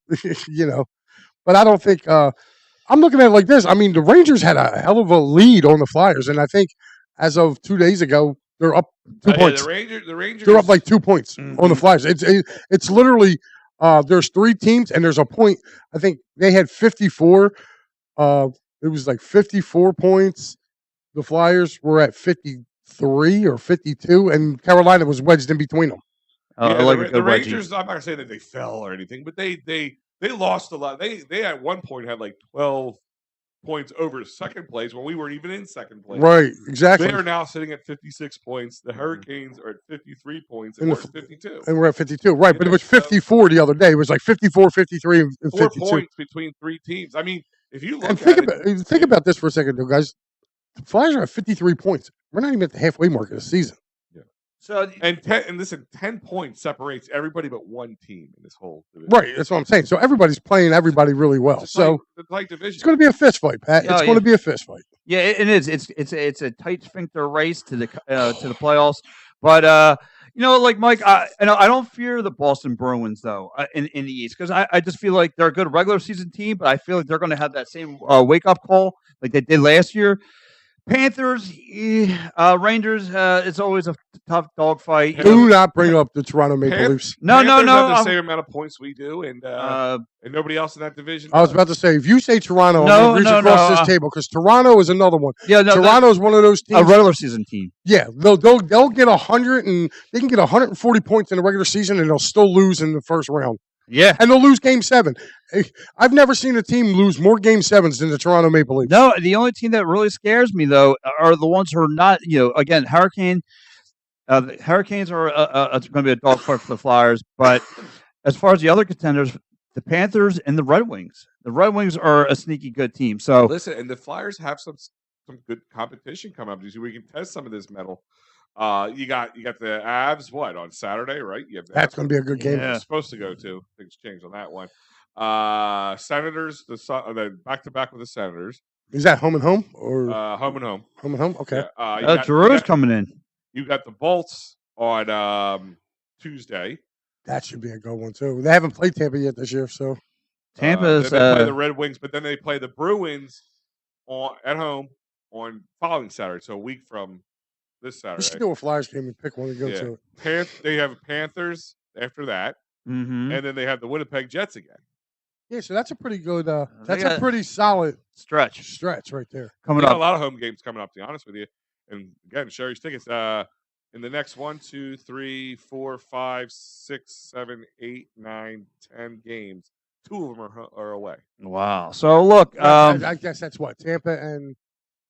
But I don't think. I'm looking at it like this. I mean, the Rangers had a hell of a lead on the Flyers, and I think as of 2 days ago, they're up 2 points. The Rangers. They're up like 2 points on the Flyers. It's literally. There's 3 teams, and there's a point. I think they had 54. It was like 54 points. The Flyers were at 53 or 52, and Carolina was wedged in between them. The Rangers, I'm not going to say that they fell or anything, but they lost a lot. They at one point had like 12 points over second place when we weren't even in second place. Right, exactly. They are now sitting at 56 points. The Hurricanes are at 53 points, and we're at 52. And we're at 52, right. But it was 54 the other day. It was like 54, 53, and 52. 4 points between 3 teams. I mean, if you look think about this for a second, though, guys. The Flyers are at 53 points. We're not even at the halfway mark of the season. Yeah. So and listen, 10 points separates everybody but one team in this whole division. Right, that's what I'm saying. So everybody's playing everybody really well. So it's like division. It's going to be a fist fight, Pat. It's going to be a fist fight. Yeah, it is. It's a tight sphincter race to the playoffs. But Like Mike, I don't fear the Boston Bruins though in the East because I just feel like they're a good regular season team, but I feel like they're going to have that same wake up call like they did last year. Panthers, Rangers, it's always a tough dogfight. Do not bring up the Toronto Maple Leafs. No. Panthers have the same amount of points we do, and nobody else in that division. I was about to say, if you say Toronto, I'm going to reach across this table because Toronto is another one. Yeah, no, Toronto is one of those teams. A regular season team. Yeah, they'll get 100 and they can get 140 points in the regular season, and they'll still lose in the first round. Yeah. And they'll lose Game 7. I've never seen a team lose more Game 7s than the Toronto Maple Leafs. No, the only team that really scares me, though, are the ones who are not, again, Hurricane. The Hurricanes are going to be a dogfight for the Flyers. But as far as the other contenders, the Panthers and the Red Wings. The Red Wings are a sneaky good team. So listen, and the Flyers have some good competition coming up. You see, we can test some of this metal. You got the Avs on Saturday, right? That's going to be a good game. It's supposed to go to. Things changed on that one. Senators, the back-to-back with the Senators. Is that home and home or home and home? Home and home. Okay. Yeah, Giroux's coming in. You got the Bolts on Tuesday. That should be a good one too. They haven't played Tampa yet this year, so Tampa's. They play the Red Wings, but then they play the Bruins at home on following Saturday. So a week from this Saturday. You should do a Flyers game and pick one to go to. They have Panthers after that, and then they have the Winnipeg Jets again. Yeah, so that's a pretty good. That's a pretty solid stretch right there. Coming up, a lot of home games coming up. To be honest with you, and again, Sherry's tickets. In the next 1, 2, 3, 4, 5, 6, 7, 8, 9, 10 games, 2 of them are away. Wow. So look, I guess that's what Tampa and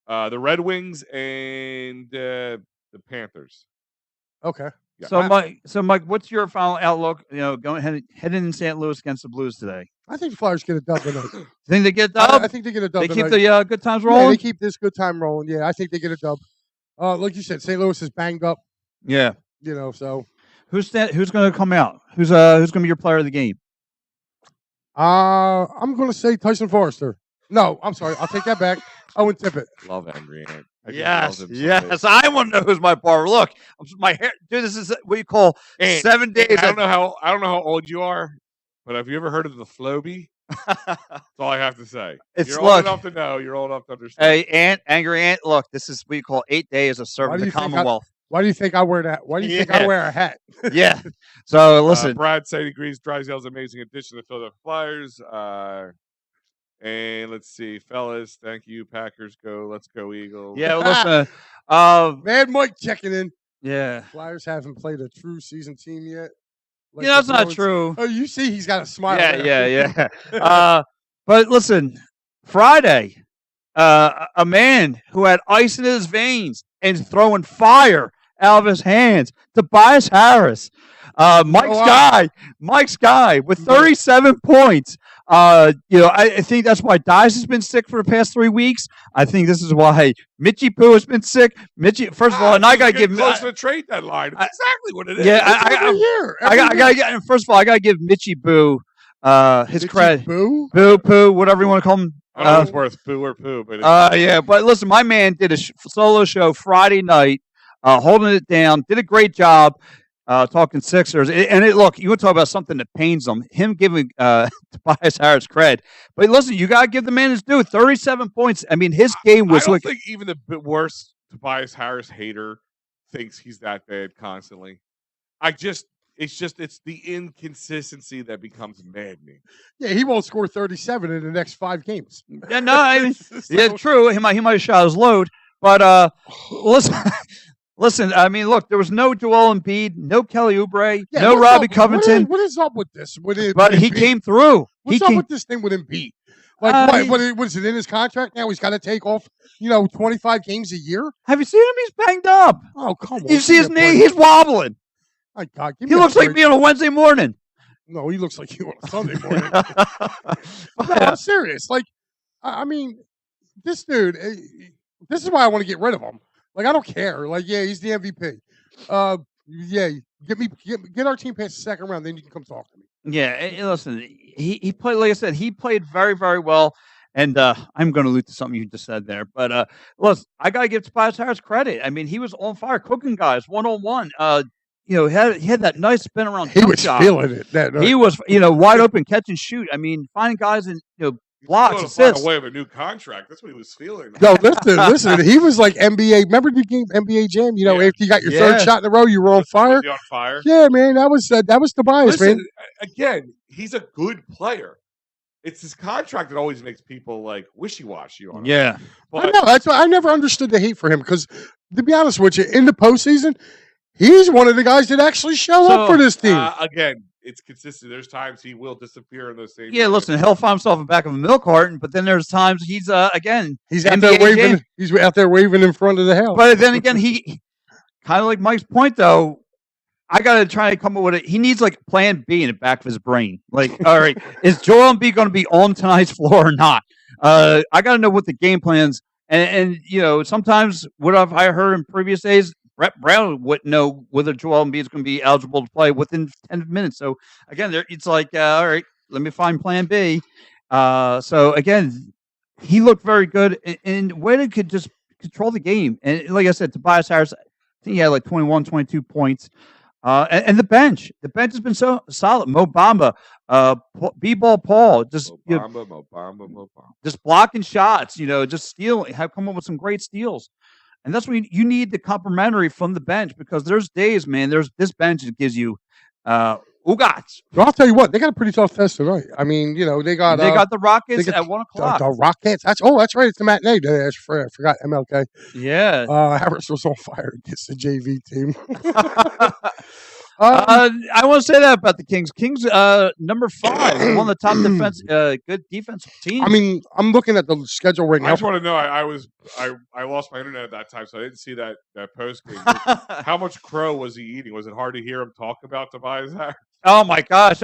the Red Wings and the Panthers. Okay. Yeah. So Mike, what's your final outlook? Heading in St. Louis against the Blues today. I think the Flyers get a dub tonight. Think they get a dub? I think they get a dub. They tonight. keep the good times rolling. Yeah, they keep this good time rolling. Yeah, I think they get a dub. Like you said, St. Louis is banged up. Yeah. So who's going to come out? Who's going to be your player of the game? I'm going to say Tyson Forrester. No, I'm sorry. I'll take that back. Owen Tippett. Love Angry Ant. Yes. I want to know who's my bar. Look, my hair. Dude, this is what you call 7 days. I don't know how old you are, but have you ever heard of the Floby? That's all I have to say. You're old enough to know. You're old enough to understand. Hey, Angry Ant. Look, this is what you call 8 days of serving the Commonwealth. Why do you think I wear that? Why do you think I wear a hat? Yeah. So listen, Brad 70 degrees. Drysdale's amazing addition to the Philadelphia Flyers. And let's see, fellas. Thank you, Packers. Let's go, Eagles. Yeah, listen. Mad Mike checking in. Yeah. Flyers haven't played a true season team yet. Like that's not true. Oh, you see, he's got a smile. Yeah. But listen, Friday, a man who had ice in his veins and throwing fire out of his hands, Tobias Harris, Mike's guy with 37 points. I think that's why Dice has been sick for the past 3 weeks. I think this is why Mitchie Poo has been sick. First of all, and I got to give close to the trade deadline. That's exactly what it is. Yeah, I got to. First of all, I got to give Mitchie Boo his credit. Boo, Poo, whatever you want to call him. I don't know if it's worth Boo or Poo, but yeah. But listen, my man did a solo show Friday night, holding it down. Did a great job. Talking Sixers, look, you want to talk about something that pains them. Him giving Tobias Harris cred, but listen, you gotta give the man his due. 37 points. I mean, his game was. I don't think even the worst Tobias Harris hater thinks he's that bad constantly. It's the inconsistency that becomes maddening. Yeah, he won't score 37 in the next 5 games. Yeah, no, I mean, true. He might have shot his load, but listen. Listen, I mean, look, there was no Joel Embiid, no Kelly Oubre, no Robbie Covington. What is up with this? But he came through. What's up with this thing with Embiid? Like, what is it in his contract now? He's got to take off, 25 games a year? Have you seen him? He's banged up. Oh, come on. You see his knee? He's wobbling. My God. He looks like me on a Wednesday morning. No, he looks like you on a Sunday morning. No, I'm serious. Like, I mean, this dude, this is why I want to get rid of him. Like, I don't care. Like, yeah, he's the MVP. Yeah, get our team past the second round, then you can come talk to me. Yeah, listen, he played, like I said, he played very, very well. And I'm going to allude to something you just said there. But, listen, I got to give Tobias Harris credit. I mean, he was on fire, cooking guys, one-on-one. he had that nice spin around. He jump was shot. feeling it. He was, wide open catch and shoot. I mean, finding guys in blocks, He's going to find assists. a way of a new contract. That's what he was feeling. No, listen. He was like NBA. Remember the game NBA Jam? After you got your third shot in a row, you were on fire. On fire. Yeah, man, that was Tobias, Listen, man. Again, he's a good player. It's his contract that always makes people like wishy-washy on him. Yeah, but I know. That's why I never understood the hate for him because, to be honest with you, in the postseason, he's one of the guys that actually show up for this team. Again, it's consistent. There's times he will disappear in those same. Yeah, listen, he'll find himself in the back of a milk carton, but then there's times he's again he's out there waving. Jam. He's out there waving in front of the house. But then again, he kind of like Mike's point though. I gotta try to come up with it. He needs like Plan B in the back of his brain. Like, all right, is Joel Embiid going to be on tonight's floor or not? I gotta know what the game plans. And sometimes what I heard in previous days, Brett Brown wouldn't know whether Joel Embiid is going to be eligible to play within 10 minutes. So again, it's like, all right, let me find Plan B. So again, he looked very good, and Wade could just control the game. And like I said, Tobias Harris, I think he had like 21, 22 points. And the bench has been so solid. Mo Bamba, B-ball Paul, just Mo Bamba. just blocking shots. Just stealing. Have come up with some great steals, and that's what you need the complimentary from the bench because there's days, man. There's this bench that gives you ugats. Well, I'll tell you what, they got a pretty tough test tonight. I mean, they got the Rockets at 1 o'clock. The Rockets. That's right. It's the matinee today. I forgot MLK. Yeah. Harris was on fire against the JV team. I want to say that about the Kings. Kings, number 5, one of the top good defensive teams. I mean, I'm looking at the schedule right now. I just want to know. I lost my internet at that time, so I didn't see that post game. How much crow was he eating? Was it hard to hear him talk about Tobias Harris? Oh my gosh,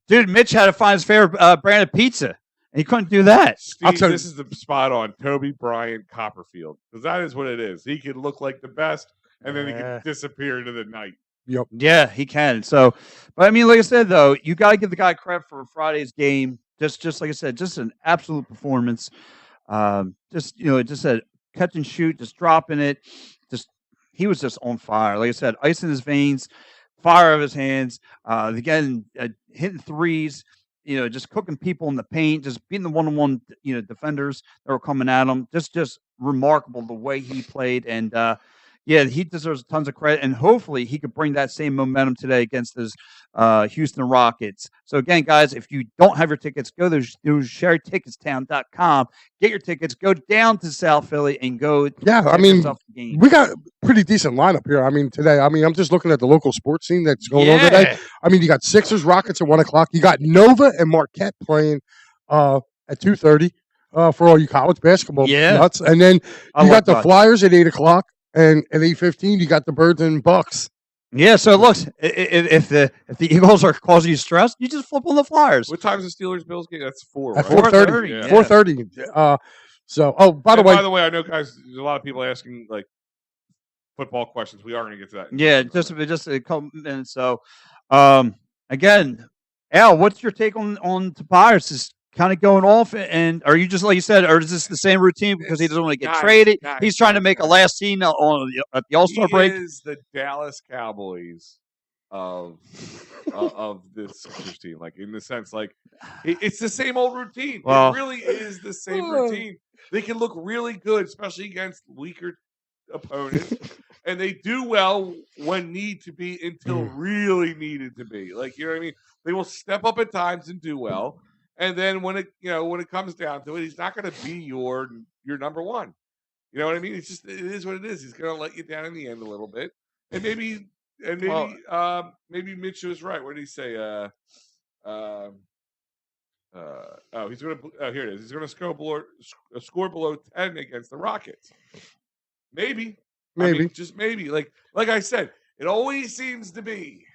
dude! Mitch had to find his favorite brand of pizza, and he couldn't do that. Steve, this is the spot on Toby Bryant Copperfield because that is what it is. He could look like the best, and then he could disappear into the night. Yep. Yeah, he can. So, but I mean, like I said, though, you got to give the guy credit for Friday's game. Just like I said, just an absolute performance. Just a catch and shoot, just dropping it. He was just on fire. Like I said, ice in his veins, fire of his hands. Again, hitting threes. Just cooking people in the paint, just being the one-on-one, defenders that were coming at him. Just remarkable the way he played, and he deserves tons of credit, and hopefully he could bring that same momentum today against his Houston Rockets. So again, guys, if you don't have your tickets, go to sherryticketstown.com, get your tickets, go down to South Philly, and go. Yeah, I mean, we got a pretty decent lineup here. I mean, today, I'm just looking at the local sports scene that's going on today. I mean, you got Sixers, Rockets at 1 o'clock. You got Nova and Marquette playing at 2:30 for all you college basketball nuts. And then you got the Flyers at 8 o'clock. And at 8:15, you got the Birds and Bucs. Yeah, so it looks if the Eagles are causing you stress, you just flip on the Flyers. What time is the Steelers-Bills game? That's 4. At right? 4:30. Yeah. 4:30. By the way, I know, guys, there's a lot of people asking like football questions. We are going to get to that. Yeah, just a couple minutes. So, again, Al, what's your take on Tobias? Is kind of going off, and are you just like you said, or is this the same routine because he doesn't want to get traded? He's trying to make a last scene at the All-Star break. He is the Dallas Cowboys of this Sixers team, like in the sense, like it's the same old routine. It really is the same routine. They can look really good, especially against weaker opponents, and they do well when need to be until really needed to be. Like, you know what I mean? They will step up at times and do well. And then when it comes down to it, he's not going to be your number one. You know what I mean? It is what it is. He's going to let you down in the end a little bit, and maybe Mitch was right. What did he say? He's going to. Here it is. He's going to score below 10 against the Rockets. Maybe. I mean, just maybe. Like I said, it always seems to be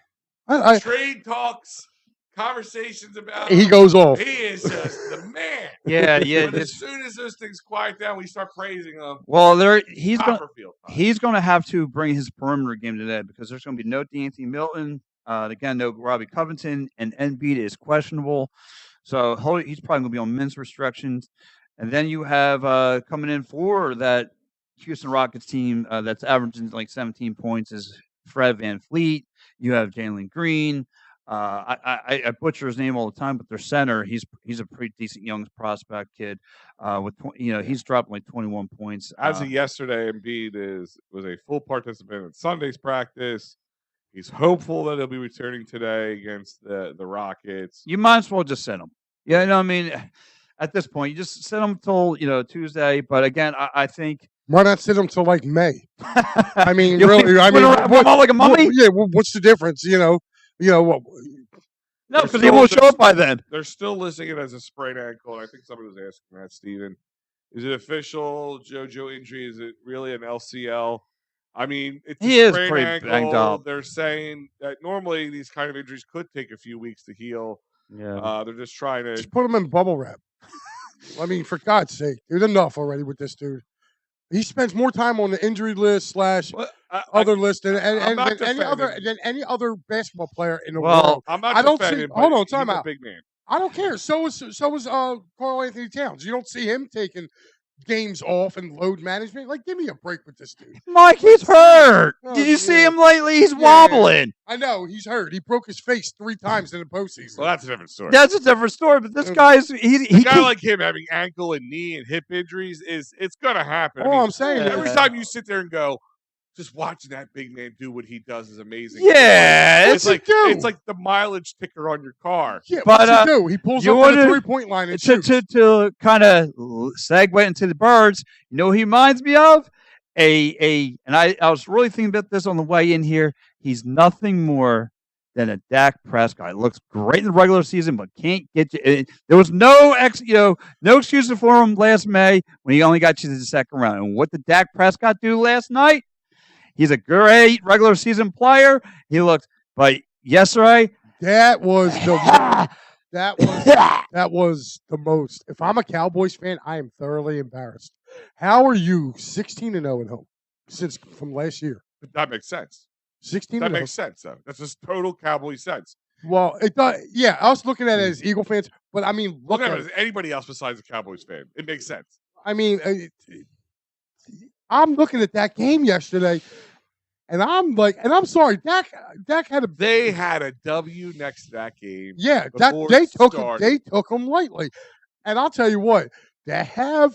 trade talks. Conversations about he goes off. He is just the man. Yeah. But as soon as those things quiet down, we start praising him. Well, he's going to have to bring his perimeter game today because there's going to be no D'Anthony Milton. Again, no Robbie Covington, and Embiid is questionable. So he's probably going to be on men's restrictions. And then you have coming in for that Houston Rockets team that's averaging like 17 points is Fred VanVleet. You have Jalen Green. I butcher his name all the time, but their center, he's a pretty decent young prospect kid. He's dropped like 21 points. As of yesterday, Embiid was a full participant in Sunday's practice. He's hopeful that he'll be returning today against the Rockets. You might as well just sit him. Yeah, I mean, at this point, you just sit him till Tuesday. But again, I think why not sit him till like May? I mean, really, like a mummy. What's the difference? What? No, because he won't show up by then. They're still listing it as a sprained ankle, and I think somebody was asking that, Steven. Is it official JoJo injury? Is it really an LCL? I mean, it's a sprained ankle. Banged up. They're saying that normally these kind of injuries could take a few weeks to heal. Yeah, they're just trying to put him in bubble wrap. I mean, for God's sake, dude, enough already with this dude. He spends more time on the injury list / other list than any other basketball player in the world. I'm not defending him. Hold on, time out. Big man. I don't care. So was Karl Anthony Towns. You don't see him taking games off and load management. Like, give me a break with this dude. Mike, he's hurt. Did you see him lately? He's wobbling. I know he's hurt. He broke his face 3 times in the postseason. Well, that's a different story. That's a different story. But this guy's a guy like him having ankle and knee and hip injuries it's gonna happen. I'm saying every time you sit there and go, just watching that big man do what he does is amazing. Yeah, it's like the mileage ticker on your car. Yeah, but he pulls up on the 3-point line and shoots. To kind of segue into the Birds. You know who he reminds me of? And I was really thinking about this on the way in here. He's nothing more than a Dak Prescott. Looks great in the regular season, but can't get you. There was no excuse for him last May when he only got you to the second round. And what did Dak Prescott do last night? He's a great regular season player. He looked, but yesterday, that was the most. If I'm a Cowboys fan, I am thoroughly embarrassed. How are you 16-0 at home from last year? That makes sense. 16. That makes sense, though. That's just total Cowboy sense. Well, it does. Yeah, I was looking at it as Eagle fans, but I mean, look at it as anybody else besides a Cowboys fan. It makes sense. I mean, I'm looking at that game yesterday, and I'm sorry, Dak had a. They had a W next to that game. Yeah, they took him lightly, and I'll tell you what, and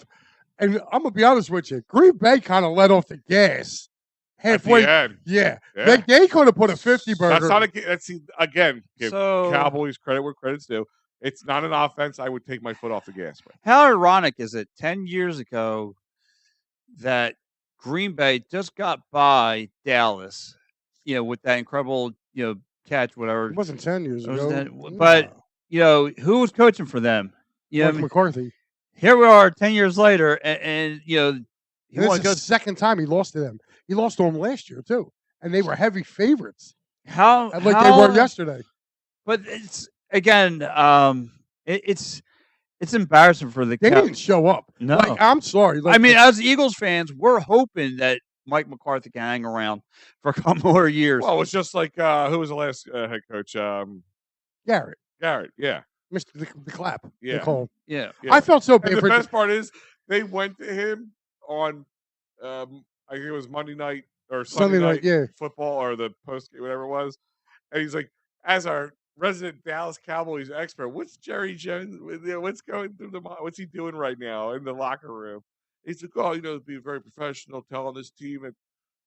I'm gonna be honest with you, Green Bay kind of let off the gas halfway. At the end. Yeah. They could have put a 50 burger. That's again, give Cowboys credit where credit's due. It's not an offense I would take my foot off the gas with. How ironic is it 10 years ago that Green Bay just got by Dallas, with that incredible, catch, whatever. It wasn't 10 years ago. But, who was coaching for them? Mike McCarthy. Here we are 10 years later, and this is the second time he lost to them. He lost to them last year, too. And they were heavy favorites. They were yesterday. But it's, again, it's embarrassing for the They didn't show up. No. I'm sorry. I mean, as Eagles fans, we're hoping that Mike McCarthy can hang around for a couple more years. Well, it's just like, who was the last head coach? Garrett, yeah. Mr. The clap. Yeah. Nicole. Yeah. I felt so bad. And the best part is they went to him on, I think it was Monday night or Sunday night football or the post, whatever it was. And he's like, as our resident Dallas Cowboys expert, what's Jerry Jones? What's going through what's he doing right now in the locker room? He's like, be very professional, telling this team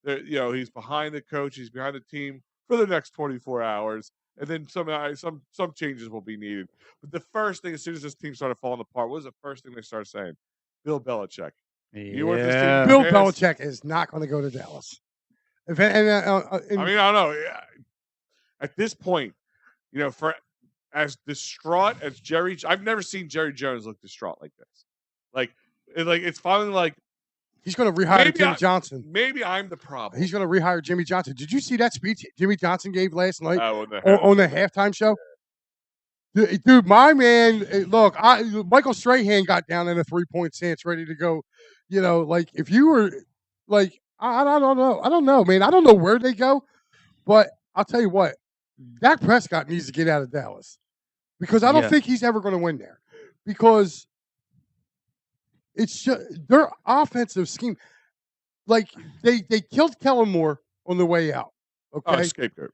that, he's behind the coach, he's behind the team for the next 24 hours. And then some changes will be needed. But the first thing, as soon as this team started falling apart, what was the first thing they started saying? Bill Belichick. You want this team? Bill Belichick is not going to go to Dallas. I don't know. At this point, for as distraught as I've never seen Jerry Jones look distraught like this. It's finally like he's going to rehire Jimmy Johnson. Maybe I'm the problem. He's going to rehire Jimmy Johnson. Did you see that speech Jimmy Johnson gave last night on the halftime show? Dude, my man, look, Michael Strahan got down in a 3-point stance ready to go. If you were I don't know, man. I don't know where they go, but I'll tell you what, Dak Prescott needs to get out of Dallas because I don't think he's ever going to win there because it's just their offensive scheme. They killed Kellen Moore on the way out Okay, scapegoat.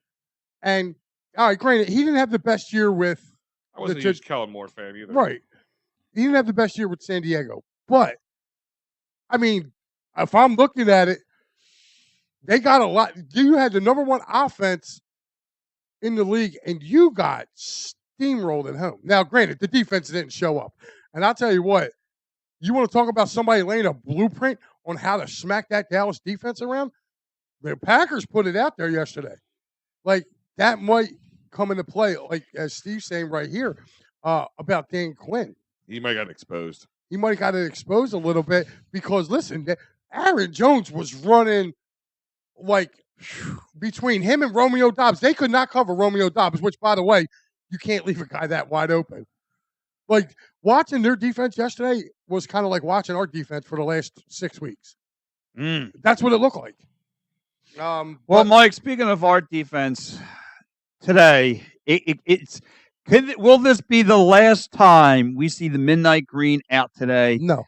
and all right, granted, he didn't have the best year with. I wasn't a huge Kellen Moore fan either. Right, he didn't have the best year with San Diego, but I mean, if I'm looking at it, they got a lot. You had the number one offense in the league, and you got steamrolled at home. Now, granted, the defense didn't show up, and I'll tell you what. You want to talk about somebody laying a blueprint on how to smack that Dallas defense around? The Packers put it out there yesterday. Like, that might come into play, like as Steve's saying right here, about Dan Quinn. He might have gotten exposed. He might have gotten exposed a little bit because, listen, Aaron Jones was running like between him and Romeo Doubs. They could not cover Romeo Doubs, which, by the way, you can't leave a guy that wide open. Like, watching their defense yesterday was kind of like watching our defense for the last 6 weeks. That's what it looked like. Well, Mike, speaking of our defense today, will this be the last time we see the midnight green out today? No.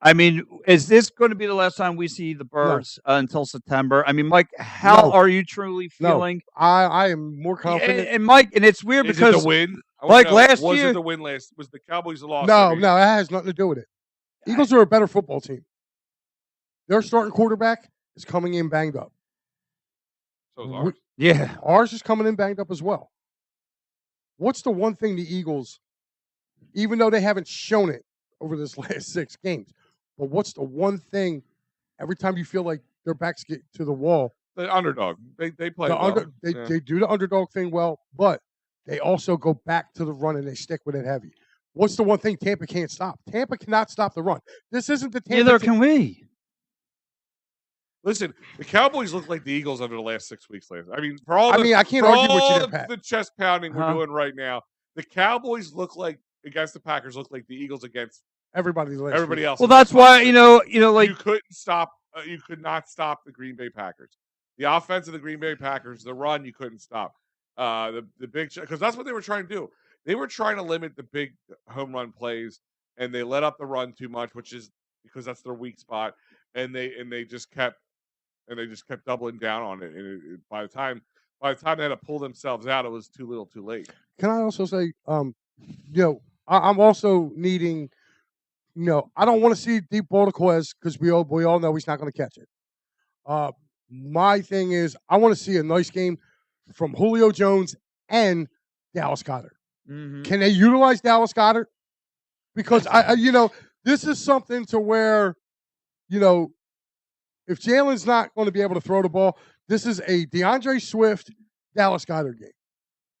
I mean, is this going to be the last time we see the birds until September? I mean, Mike, how are you truly feeling? No. I am more confident. And Mike, and it's weird because the win. Like last was year, it the win last? Was the Cowboys lost? No, it has nothing to do with it. Eagles are a better football team. Their starting quarterback is coming in banged up. So is ours. Yeah, ours is coming in banged up as well. What's the one thing the Eagles, even though they haven't shown it over this last 6 games, but what's the one thing every time you feel like their backs get to the wall? The underdog. They play They do the underdog thing well, but they also go back to the run and they stick with it heavy. What's the one thing Tampa can't stop? Tampa cannot stop the run. This isn't the Tampa. Neither can we. Listen, the Cowboys look like the Eagles over the last 6 weeks. I mean, for all I can't argue with you there, Pat. The chest pounding we're doing right now, the Cowboys look like against the Packers look like the Eagles against everybody else. Well, that's why you know, like you couldn't stop. You could not stop the Green Bay Packers. The offense of the Green Bay Packers, the run, you couldn't stop. The big because that's what they were trying to do. They were trying to limit the big home run plays, and they let up the run too much, which is because that's their weak spot. And they just kept doubling down on it. And by the time they had to pull themselves out, it was too little, too late. Can I also say, I'm also needing, I don't want to see deep ball to Quez because we all know he's not going to catch it. My thing is, I want to see a nice game from Julio Jones and Dallas Goedert. Mm-hmm. Can they utilize Dallas Goedert? Because this is something to where, if Jalen's not going to be able to throw the ball, this is a DeAndre Swift, Dallas Goedert game.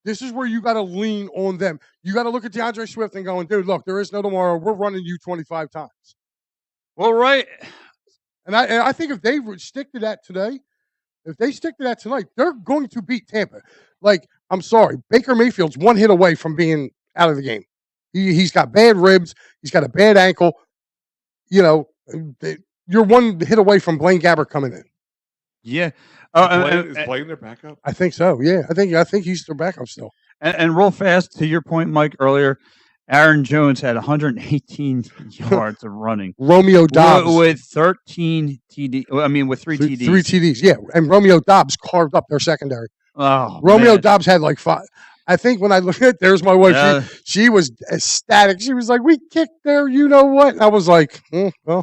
This is where you got to lean on them. You got to look at DeAndre Swift and going, dude, look, there is no tomorrow. We're running you 25 times. Well, right. And I think if they stick to that today, if they stick to that tonight, they're going to beat Tampa. Like, I'm sorry, Baker Mayfield's one hit away from being out of the game. He's got bad ribs. He's got a bad ankle. You're one hit away from Blaine Gabbert coming in. Yeah. Is Blaine their backup? I think so. Yeah, I think he's their backup still. And real fast to your point, Mike, earlier, Aaron Jones had 118 yards of running. Romeo Doubs with 13 TD. I mean, with three TDs. 3 TDs. Yeah, and Romeo Doubs carved up their secondary. Oh, Romeo Doubs had like 5. I think when I look at there's my wife. She was ecstatic. She was like, "We kicked there, you know what?" And I was like, "Well."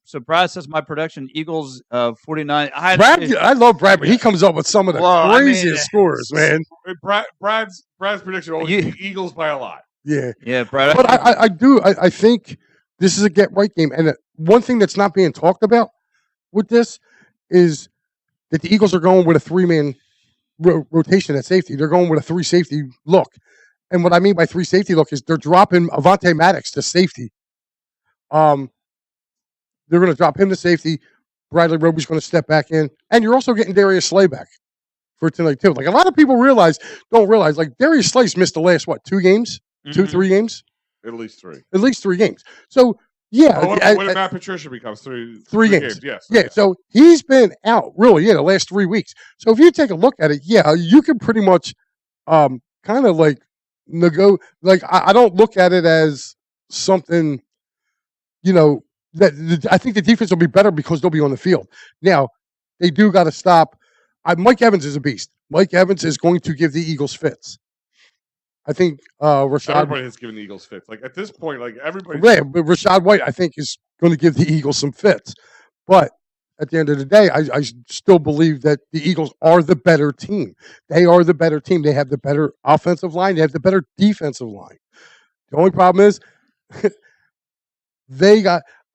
So Brad says my prediction: Eagles 49. I love Brad, but he comes up with some of the craziest scores, man. Brad's prediction always Eagles by a lot. Yeah, Brad. But I think this is a get right game, and one thing that's not being talked about with this is that the Eagles are going with a 3-man rotation at safety. They're going with a 3 safety look. And what I mean by 3 safety look is they're dropping Avonte Maddox to safety. They're going to drop him to safety. Bradley Roby's going to step back in. And you're also getting Darius Slay back for tonight, too. Like, a lot of people don't realize, like, Darius Slay's missed the last, 2 games? Mm-hmm. 3 games? At least 3. At least 3 games. So, yeah. What if Matt Patricia becomes 3 games? Yes. Yeah, so he's been out, really, the last 3 weeks. So if you take a look at it, you can pretty much kind of like I don't look at it as something, that I think the defense will be better because they'll be on the field. Now, they do got to stop. Mike Evans is a beast. Mike Evans is going to give the Eagles fits. I think Everybody has given the Eagles fits. Like at this point, like everybody. Yeah, but Rachaad White, I think, is going to give the Eagles some fits. But at the end of the day, I still believe that the Eagles are the better team. They are the better team. They have the better offensive line. They have the better defensive line. The only problem is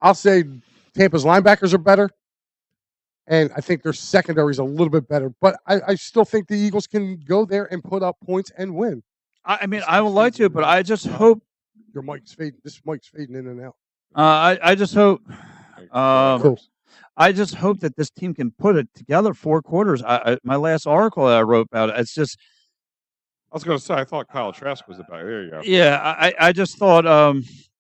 I'll say Tampa's linebackers are better. And I think their secondary is a little bit better. But I still think the Eagles can go there and put up points and win. I mean, I would like to, but I just hope your mic's fading. This mic's fading in and out. I just hope. Cool. I just hope that this team can put it together 4 quarters. My last article that I wrote about it, it's just. I was going to say, I thought Kyle Trask was about. There you go. Yeah, I just thought.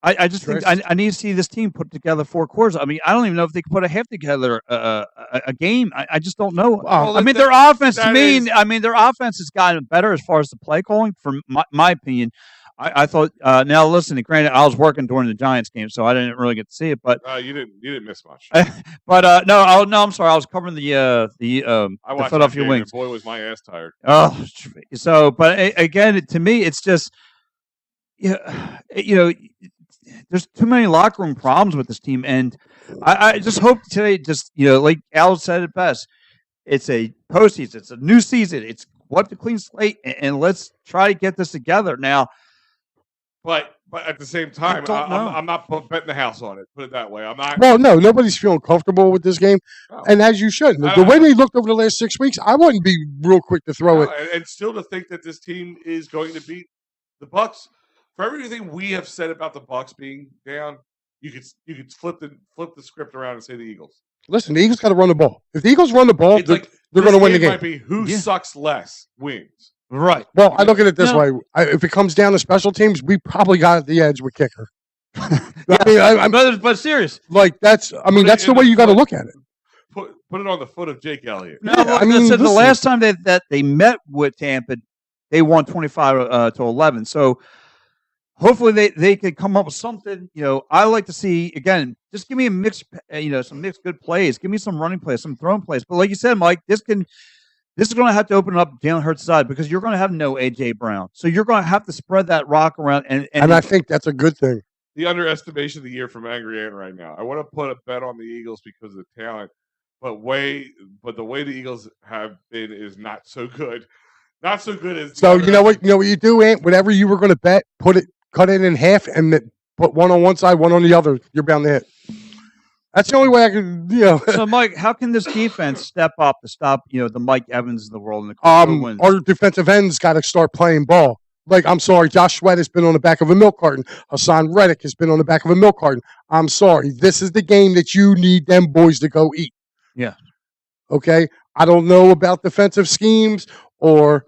I just think I need to see this team put together 4 quarters. I mean, I don't even know if they can put a half together a game. I just don't know. Well, I mean, their offense to me. I mean, their offense has gotten better as far as the play calling. From my opinion, I thought. Now, listen. Granted, I was working during the Giants game, so I didn't really get to see it. But you didn't miss much. But no, I'm sorry. I was covering the Philadelphia Wings. Boy, was my ass tired. Oh, so but again, to me, it's just there's too many locker room problems with this team, and I just hope today, like Al said it best, it's a postseason, it's a new season, it's wipe the clean slate, and let's try to get this together now. But at the same time, I'm not betting the house on it. Put it that way. I'm not. Well, no, nobody's feeling comfortable with this game, and as you should. The way they looked over the last 6 weeks, I wouldn't be real quick to throw it. And still to think that this team is going to beat the Bucs. For everything we have said about the Bucs being down, you could flip the script around and say the Eagles. Listen, the Eagles got to run the ball. If the Eagles run the ball, they're going to win the game. Might be who sucks less wins. Right. Well, I look at it this way: if it comes down to special teams, we probably got the edge with kicker. But serious, like that's the way you got to look at it. Put it on the foot of Jake Elliott. No, I mean, the last time that they met with Tampa, they won 25-11. So. Hopefully they could come up with something. I like to see, again, just give me a mix. Some mixed good plays. Give me some running plays, some throwing plays. But like you said, Mike, this is going to have to open up Jalen Hurts' side because you're going to have no A.J. Brown. So you're going to have to spread that rock around. And I think that's a good thing. The underestimation of the year from Angry Ant right now. I want to put a bet on the Eagles because of the talent, but the way the Eagles have been is not so good. Not so good as. So you know what you do, Ant? Whatever you were going to bet, cut it in half and put one on one side, one on the other. You're bound to hit. That's the only way I can, So, Mike, how can this defense step up to stop, the Mike Evans of the world and the wins? Our defensive ends got to start playing ball. Like, I'm sorry, Josh Sweat has been on the back of a milk carton. Hassan Reddick has been on the back of a milk carton. I'm sorry. This is the game that you need them boys to go eat. Yeah. Okay? I don't know about defensive schemes or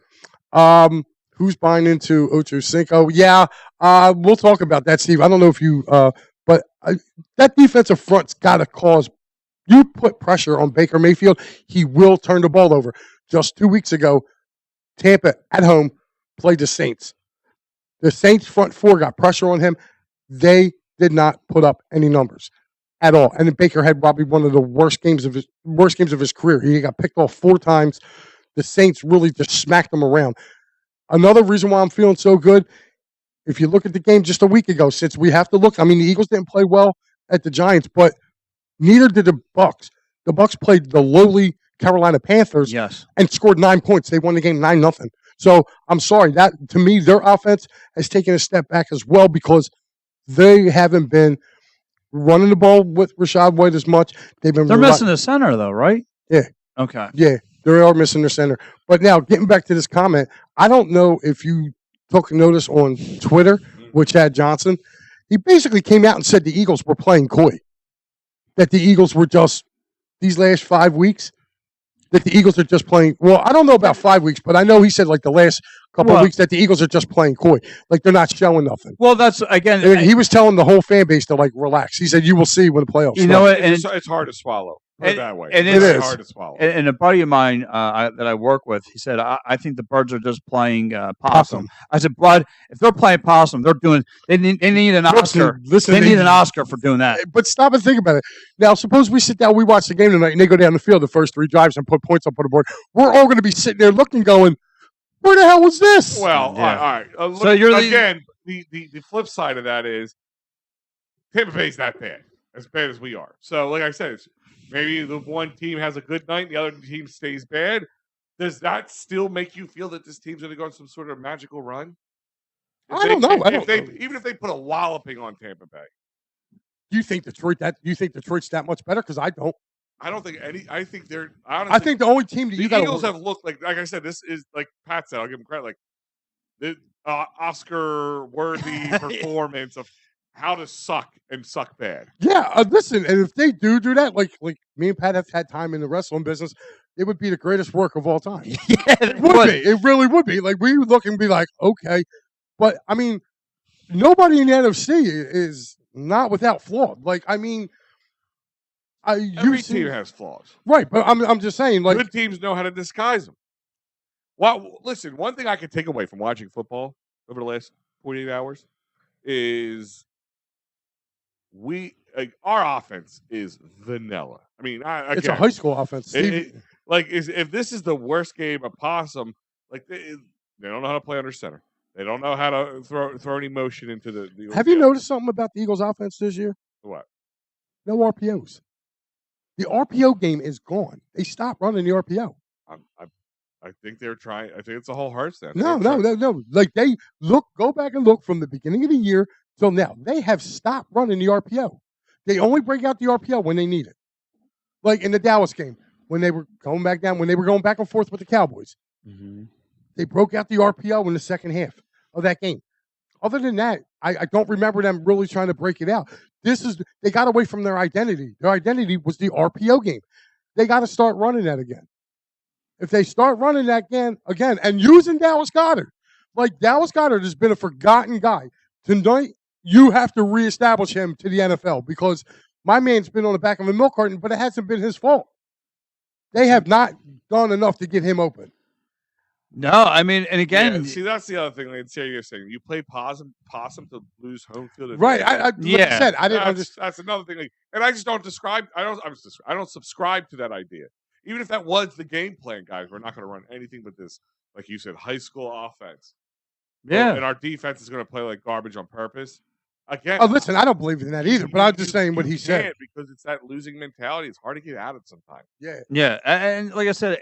who's buying into Ocho Cinco? Yeah, we'll talk about that, Steve. I don't know if you, but that defensive front's got to cause. You put pressure on Baker Mayfield, he will turn the ball over. Just 2 weeks ago, Tampa at home played the Saints. The Saints front four got pressure on him. They did not put up any numbers at all. And Baker had probably one of the worst games of his career. He got picked off 4 times. The Saints really just smacked him around. Another reason why I'm feeling so good, if you look at the game just a week ago, since we have to look, I mean, the Eagles didn't play well at the Giants, but neither did the Bucs. The Bucs played the lowly Carolina Panthers and scored 9 points. They won the game 9-0. So I'm sorry, that to me, their offense has taken a step back as well because they haven't been running the ball with Rachaad White as much. They're missing the center, though, right? Yeah. Okay. Yeah. They are missing their center. But now, getting back to this comment, I don't know if you took notice on Twitter with Chad Johnson. He basically came out and said the Eagles were playing coy. That the Eagles were just, these last 5 weeks, that the Eagles are just playing, well, I don't know about 5 weeks, but I know he said like the last couple of weeks that the Eagles are just playing coy. Like they're not showing nothing. Well, that's, again. And he was telling the whole fan base to like relax. He said, you will see when the playoffs start. You know what? It's hard to swallow. Put it that way. And it's is. hard to swallow. And a buddy of mine that I work with, he said, I think the Birds are just playing possum. I said, Bud, if they're playing possum, they need an Oscar. They need an Oscar for doing that. But stop and think about it. Now, suppose we sit down, we watch the game tonight, and they go down the field the first 3 drives and put points up on the board. We're all going to be sitting there looking, going, where the hell was this? Well, Yeah. all right. Look, So you're again, the flip side of that is Tampa Bay's that bad as we are. So, like I said, it's maybe the one team has a good night, the other team stays bad. Does that still make you feel that this team's going to go on some sort of magical run? I don't know. Even if they put a walloping on Tampa Bay, Do you think Detroit's that much better? Because I don't. I don't think any. I think they're. Honestly, I think the only team that the you got Eagles have looked like I said. This is like Pat said. I'll give him credit. Like the Oscar-worthy performance of how to suck and suck bad. Yeah, listen, and if they do that, like me and Pat have had time in the wrestling business, it would be the greatest work of all time. Yeah, It would be. It really would be. Like, we would look and be like, okay. But, I mean, nobody in the NFC is not without flaw. Like, I mean, Every team has flaws. Right, but I'm just saying, like, good teams know how to disguise them. Well, listen, one thing I could take away from watching football over the last 48 hours is our offense is vanilla. I mean, it's a high school offense. If this is the worst game of possum, like they don't know how to play under center. They don't know how to throw any motion into the. Have you noticed something about the Eagles' offense this year? What? No RPOs. The RPO game is gone. They stopped running the RPO. I think they're trying. I think it's a whole heart stance. No. Like, go back and look from the beginning of the year till now. They have stopped running the RPO. They only break out the RPO when they need it. Like in the Dallas game, when they were going back down, when they were going back and forth with the Cowboys. Mm-hmm. They broke out the RPO in the second half of that game. Other than that, I don't remember them really trying to break it out. They got away from their identity. Their identity was the RPO game. They got to start running that again. If they start running that again, and using Dallas Goedert, like Dallas Goedert has been a forgotten guy. Tonight, you have to reestablish him to the NFL because my man's been on the back of a milk carton, but it hasn't been his fault. They have not done enough to get him open. No, I mean, and again, see, that's the other thing. Like you're saying, you play possum to lose home field. Right. I said, I didn't understand. That's another thing. Like, and I just don't describe. I don't subscribe to that idea. Even if that was the game plan, guys, we're not going to run anything but this, like you said, high school offense. Yeah. And our defense is going to play like garbage on purpose. Again. Oh, listen, I don't believe in that either, but I'm just saying what he said. Because it's that losing mentality. It's hard to get out of sometimes. Yeah. Yeah. And like I said,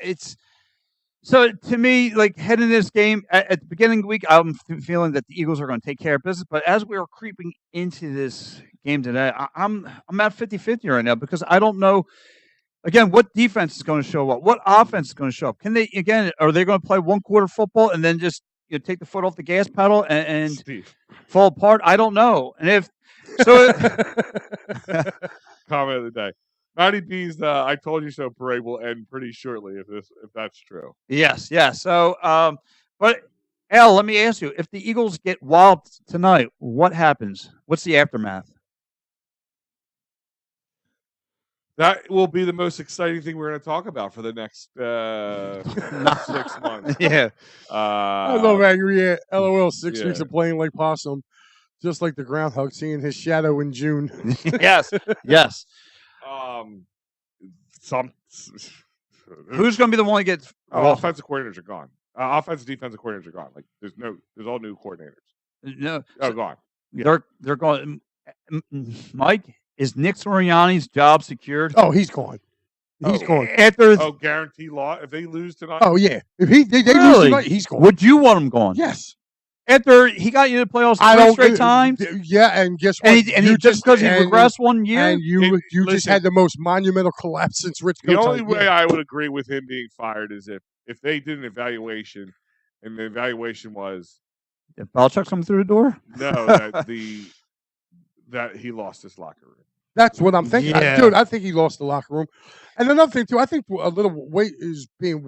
so to me, like heading this game at the beginning of the week, I'm feeling that the Eagles are going to take care of business. But as we are creeping into this game today, I'm at 50-50 right now because I don't know. Again, what defense is going to show up? What offense is going to show up? Are they going to play one quarter football and then just take the foot off the gas pedal and fall apart? I don't know. And if so, comment of the day. Matty B's "I told you so" parade will end pretty shortly if that's true. Yes. So, but Al, let me ask you: if the Eagles get walloped tonight, what happens? What's the aftermath? That will be the most exciting thing we're going to talk about for the next 6 months. Yeah. I love angry at LOL 6 weeks of playing like possum, just like the groundhog seeing his shadow in June. Yes. Who's going to be the one that gets? Offensive coordinators are gone. Offensive defensive coordinators are gone. Like there's all new coordinators. No, gone. Yeah. They're gone. Mike, is Nick Sirianni's job secured? Oh, he's gone. He's gone. Guarantee law. If they lose tonight. Oh yeah. If they lose tonight, he's gone. Would you want him gone? Yes. After he got you to the playoffs 3 straight times. Yeah, and guess what? And he just because he regressed 1 year. And you just had the most monumental collapse since Rich. The only way I would agree with him being fired is if they did an evaluation, and the evaluation was if Belichick's coming through the door. No, that he lost his locker room. That's what I'm thinking. Yeah. Dude, I think he lost the locker room. And another thing, too, I think a little weight is being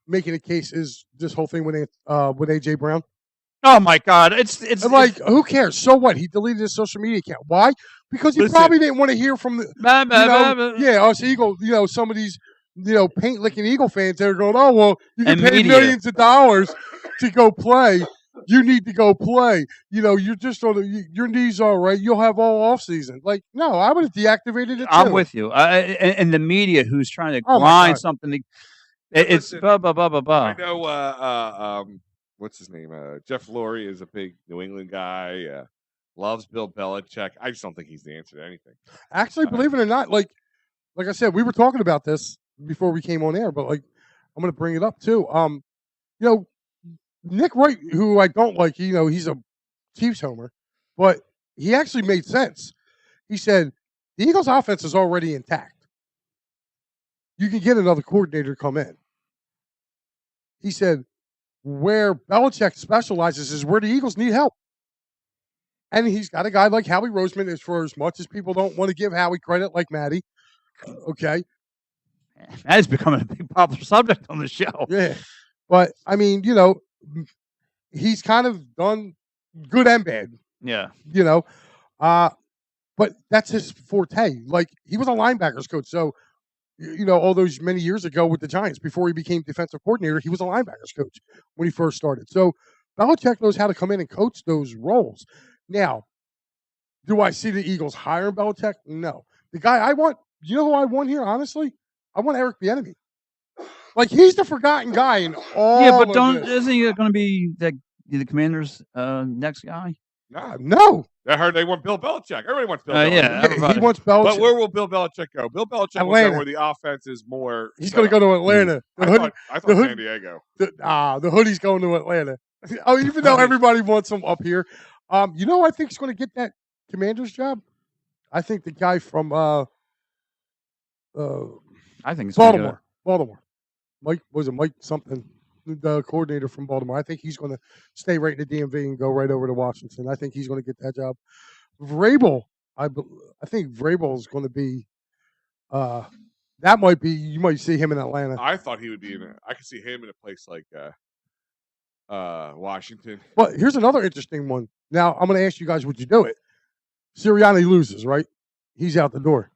making a case is this whole thing with A.J. Brown. Oh, my God. It's like, who cares? So what? He deleted his social media account. Why? because he Listen. probably didn't want to hear from the us Eagle, some of these paint licking Eagle fans that are going, oh well, you can pay millions of dollars to go play. You need to go play. You're just your knees all right. You'll have all off season. Like, no, I would have deactivated it. I'm with you. And the media who's trying to grind something. It's blah blah blah blah blah. I know. What's his name? Jeff Lurie is a big New England guy. Loves Bill Belichick. I just don't think he's the answer to anything. Actually, believe it or not, like I said, we were talking about this before we came on air, but I'm going to bring it up too. Nick Wright, who I don't like, he's a Chiefs homer, but he actually made sense. He said the Eagles' offense is already intact. You can get another coordinator to come in. He said where Belichick specializes is where the Eagles need help. And he's got a guy like Howie Roseman, for as much as people don't want to give Howie credit like Matty. Okay. That is becoming a big popular subject on the show. Yeah. But, I mean, he's kind of done good and bad. Yeah. But that's his forte. Like, he was a linebackers coach. So, all those many years ago with the Giants, before he became defensive coordinator, he was a linebackers coach when he first started. So, Belichick knows how to come in and coach those roles. Now, do I see the Eagles hiring Belichick? No. The guy I want, who I want here, honestly? I want Eric Bieniemy. Like, he's the forgotten guy in all. Yeah, but isn't he going to be the Commanders' next guy? No. I heard they want Bill Belichick. Everybody wants Bill Belichick. Yeah, he wants Belichick. But where will Bill Belichick go? Bill Belichick will go where the offense is more. He's going to go to Atlanta. I thought San Diego. The hoodie's going to Atlanta. Oh, even though everybody wants him up here. I think he's going to get that Commanders job? I think the guy from I think it's Baltimore. Mike something, the coordinator from Baltimore. I think he's going to stay right in the DMV and go right over to Washington. I think he's going to get that job. Vrabel, I think Vrabel is going to be. That might be. You might see him in Atlanta. I thought he would be in. I could see him in a place like Washington. But here's another interesting one. Now I'm going to ask you guys, would you do it? Sirianni loses, right? He's out the door.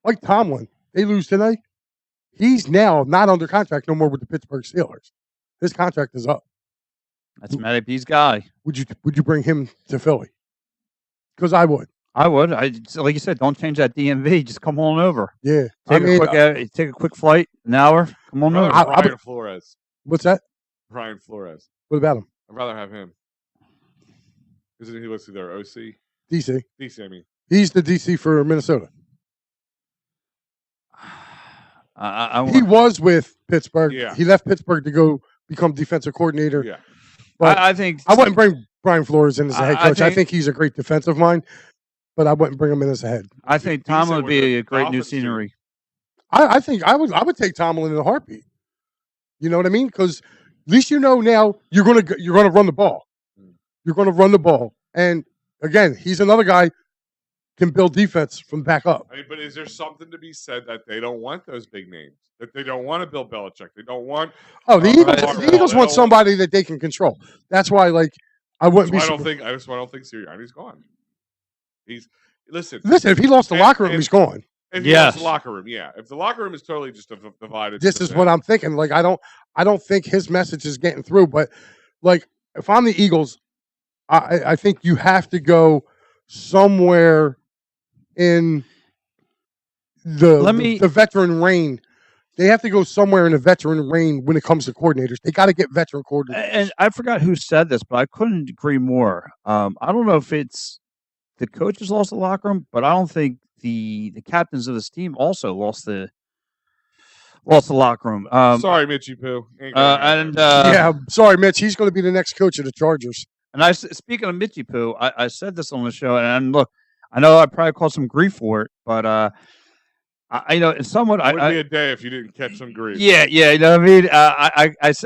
Mike Tomlin, they lose tonight. He's now not under contract no more with the Pittsburgh Steelers. His contract is up. That's Matty B's guy. Would you bring him to Philly? Because I would. I would. Like you said, don't change that DMV. Just come on over. Yeah. Take a quick flight, an hour. Come on over. Brian Flores. What's that? Brian Flores. What about him? I'd rather have him. Isn't he listed there? OC? DC. DC, I mean. He's the DC for Minnesota. He was with Pittsburgh. Yeah. He left Pittsburgh to go become defensive coordinator. Yeah. But I think I wouldn't bring Brian Flores in as a head coach. I think he's a great defensive mind, but I wouldn't bring him in as a head. I think Tomlin would be a great new scenery. I think I would take Tomlin in a heartbeat. You know what I mean? Because at least now you're gonna run the ball. You're gonna run the ball, and again, he's another guy can build defense from back up. I mean, but is there something to be said that they don't want those big names? That they don't want to Bill Belichick? They don't want. Oh, the Eagles want somebody that they can control. That's why, I wouldn't be. I don't think Sirianni's gone. Listen. If he lost the locker room, he's gone. If he lost the locker room, yeah. If the locker room is totally just divided, this is what I'm thinking. I don't think his message is getting through. But if I'm the Eagles, I think you have to somewhere in the veteran reign. They have to go somewhere in the veteran reign when it comes to coordinators. They got to get veteran coordinators. And I forgot who said this, but I couldn't agree more. I don't know if it's the coaches lost the locker room, but I don't think the captains of this team also lost the locker room. Sorry, Mitchie Poo. Sorry, Mitch. He's going to be the next coach of the Chargers. And speaking of Mitchie Poo, I said this on the show, and look, I know I probably caught some grief for it, but it's somewhat. It would be a day if you didn't catch some grief. Yeah, you know what I mean.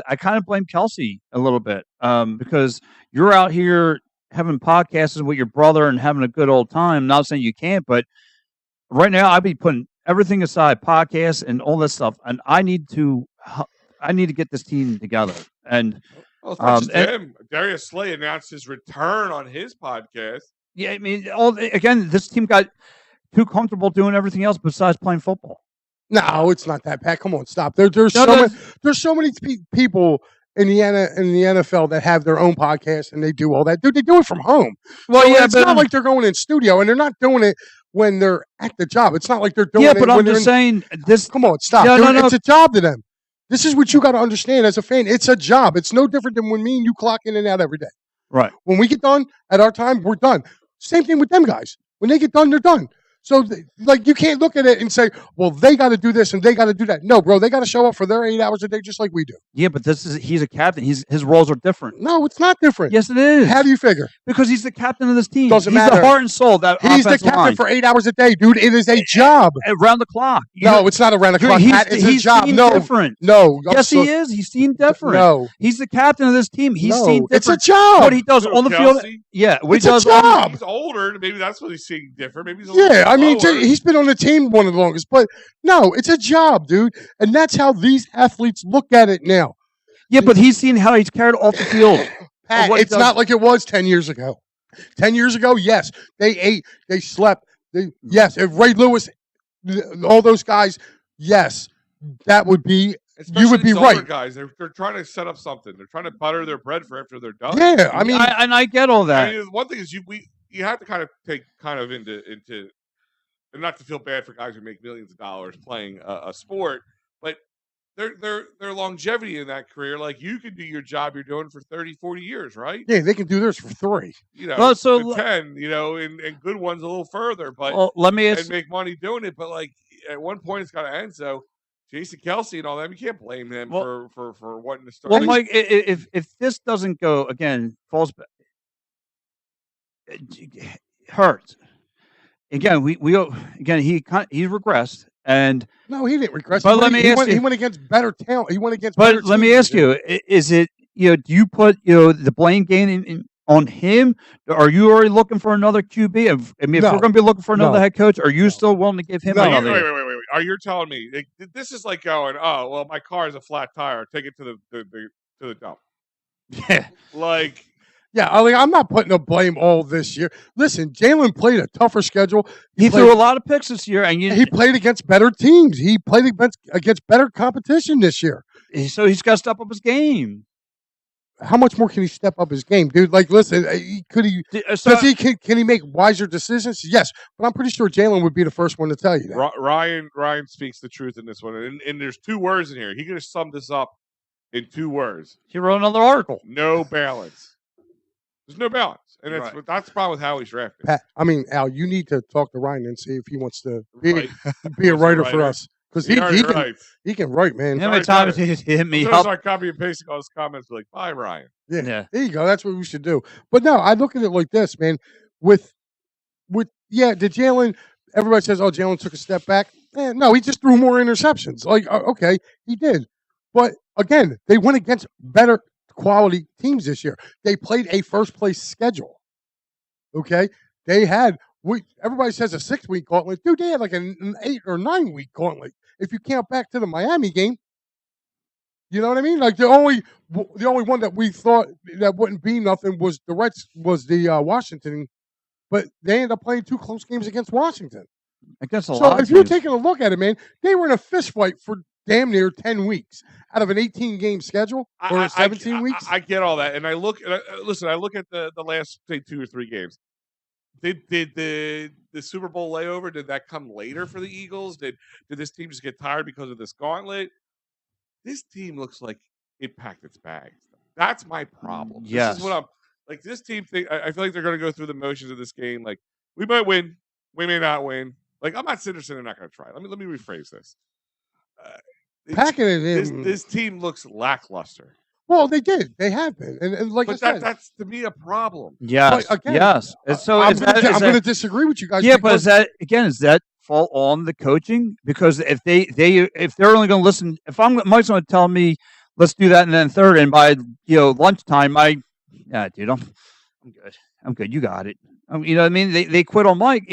I kind of blame Kelsey a little bit because you're out here having podcasts with your brother and having a good old time. Not saying you can't, but right now I'd be putting everything aside, podcasts and all this stuff, and I need to get this team together. And Darius Slay announced his return on his podcast. Yeah, I mean, again, this team got too comfortable doing everything else besides playing football. No, it's not that, Pat. Come on, stop. There's so many people in the NFL that have their own podcast and they do all that. Dude, they do it from home. Well, so yeah, it's but not like they're going in studio, and they're not doing it when they're at the job. It's not like they're doing yeah, it but when I'm they're just in, saying this. Come on, stop. No, Dude, no, no. It's a job to them. This is what you got to understand as a fan. It's a job. It's no different than when me and you clock in and out every day. Right. When we get done at our time, we're done. Same thing with them guys. When they get done, they're done. So, like, you can't look at it and say, well, they got to do this and they got to do that. No, bro, they got to show up for their 8 hours a day just like we do. Yeah, but he's a captain. His roles are different. No, it's not different. Yes, it is. How do you figure? Because he's the captain of this team. Doesn't he's matter. The heart and soul of that He's the offensive captain line. for 8 hours a day, dude. It is a job. Around the clock. No, it's not around the clock, Pat. It's a job. Seen No, different. no. Yes, he is. He's seen different. No. He's the captain of this team. He's seen different. It's a job. What he does on the field. Yeah, what it's he does a job. He's older. Maybe that's what he's seeing different. Maybe he's I mean, he's been on the team one of the longest, but no, it's a job, dude. And that's how these athletes look at it now. Yeah, but he's seen how he's carried off the field. Pat, it's not like it was 10 years ago. 10 years ago, yes, they ate, they slept. Yes, if Ray Lewis, all those guys, yes, that would be. Especially you would be right, guys. They're trying to set up something. They're trying to butter their bread for after they're done. Yeah, I mean, I get all that. I mean, one thing is you have to kind of take into. And not to feel bad for guys who make millions of dollars playing a sport, but their longevity in that career, like you can do your job you're doing for 30, 40 years, right? Yeah, they can do theirs for 3. You know, well, so 10, and good ones a little further, but let me ask, and make money doing it. But like at one point it's gotta end. So Jason Kelsey and all that, you can't blame him for wanting to start. Well, Mike, if this doesn't go again, falls back, it hurts. Again, he regressed, and no, he didn't regress. But let me ask you, he went against better talent. He went against. But let me ask you: is it do you put the blame game on him? Are you already looking for another QB? If we're going to be looking for another head coach, are you still willing to give him another? Wait. Are you telling me this is like going? Oh, well, my car is a flat tire. Take it to the dump. Yeah, like. Yeah, I'm not putting the blame all this year. Listen, Jalen played a tougher schedule. He threw a lot of picks this year, and he played against better teams. He played against better competition this year. So he's got to step up his game. How much more can he step up his game, dude? Like, listen, can he make wiser decisions? Yes, but I'm pretty sure Jalen would be the first one to tell you that. Ryan speaks the truth in this one, and there's 2 words in here. He could have summed this up in 2 words. He wrote another article. No balance. There's no balance, and that's the problem with how he's drafted. Pat, I mean, Al, you need to talk to Ryan and see if he wants to be a writer for us because he can write, man. How many times he hit me up? Start copying and pasting all his comments, like, bye, Ryan. Yeah, there you go. That's what we should do. But no, I look at it like this, man. Did Jalen? Everybody says, "Oh, Jalen took a step back." No, he just threw more interceptions. Like, okay, he did, but again, they went against better quality teams this year. They played a first place schedule. Okay, they had everybody says a 6-week gauntlet. Dude, they had like an 8 or 9 week gauntlet. If you count back to the Miami game, you know what I mean? Like the only one that we thought that wouldn't be nothing was the Washington, but they ended up playing 2 close games against Washington. So if you're taking a look at it, man, they were in a fist fight for damn near 10 weeks out of an 18-game schedule or 17 weeks. I get all that, and I look. Listen, I look at the last, say, 2 or 3 games. Did the Super Bowl layover? Did that come later for the Eagles? Did this team just get tired because of this gauntlet? This team looks like it packed its bags. That's my problem. Yes. This is what I'm like. This team I feel like they're going to go through the motions of this game. Like we might win, we may not win. Like I'm not saying they're not going to try. Let me rephrase this. Packing it in. This team looks lackluster. Well, they did. They have been, and like I said, that's to me a problem. Yes, again, yes. So I'm going to disagree with you guys. Yeah, but is that fall on the coaching? Because if they're only going to listen, if Mike's going to tell me let's do that and then third, and by lunchtime, dude, I'm good. You got it. You know what I mean? They quit on Mike.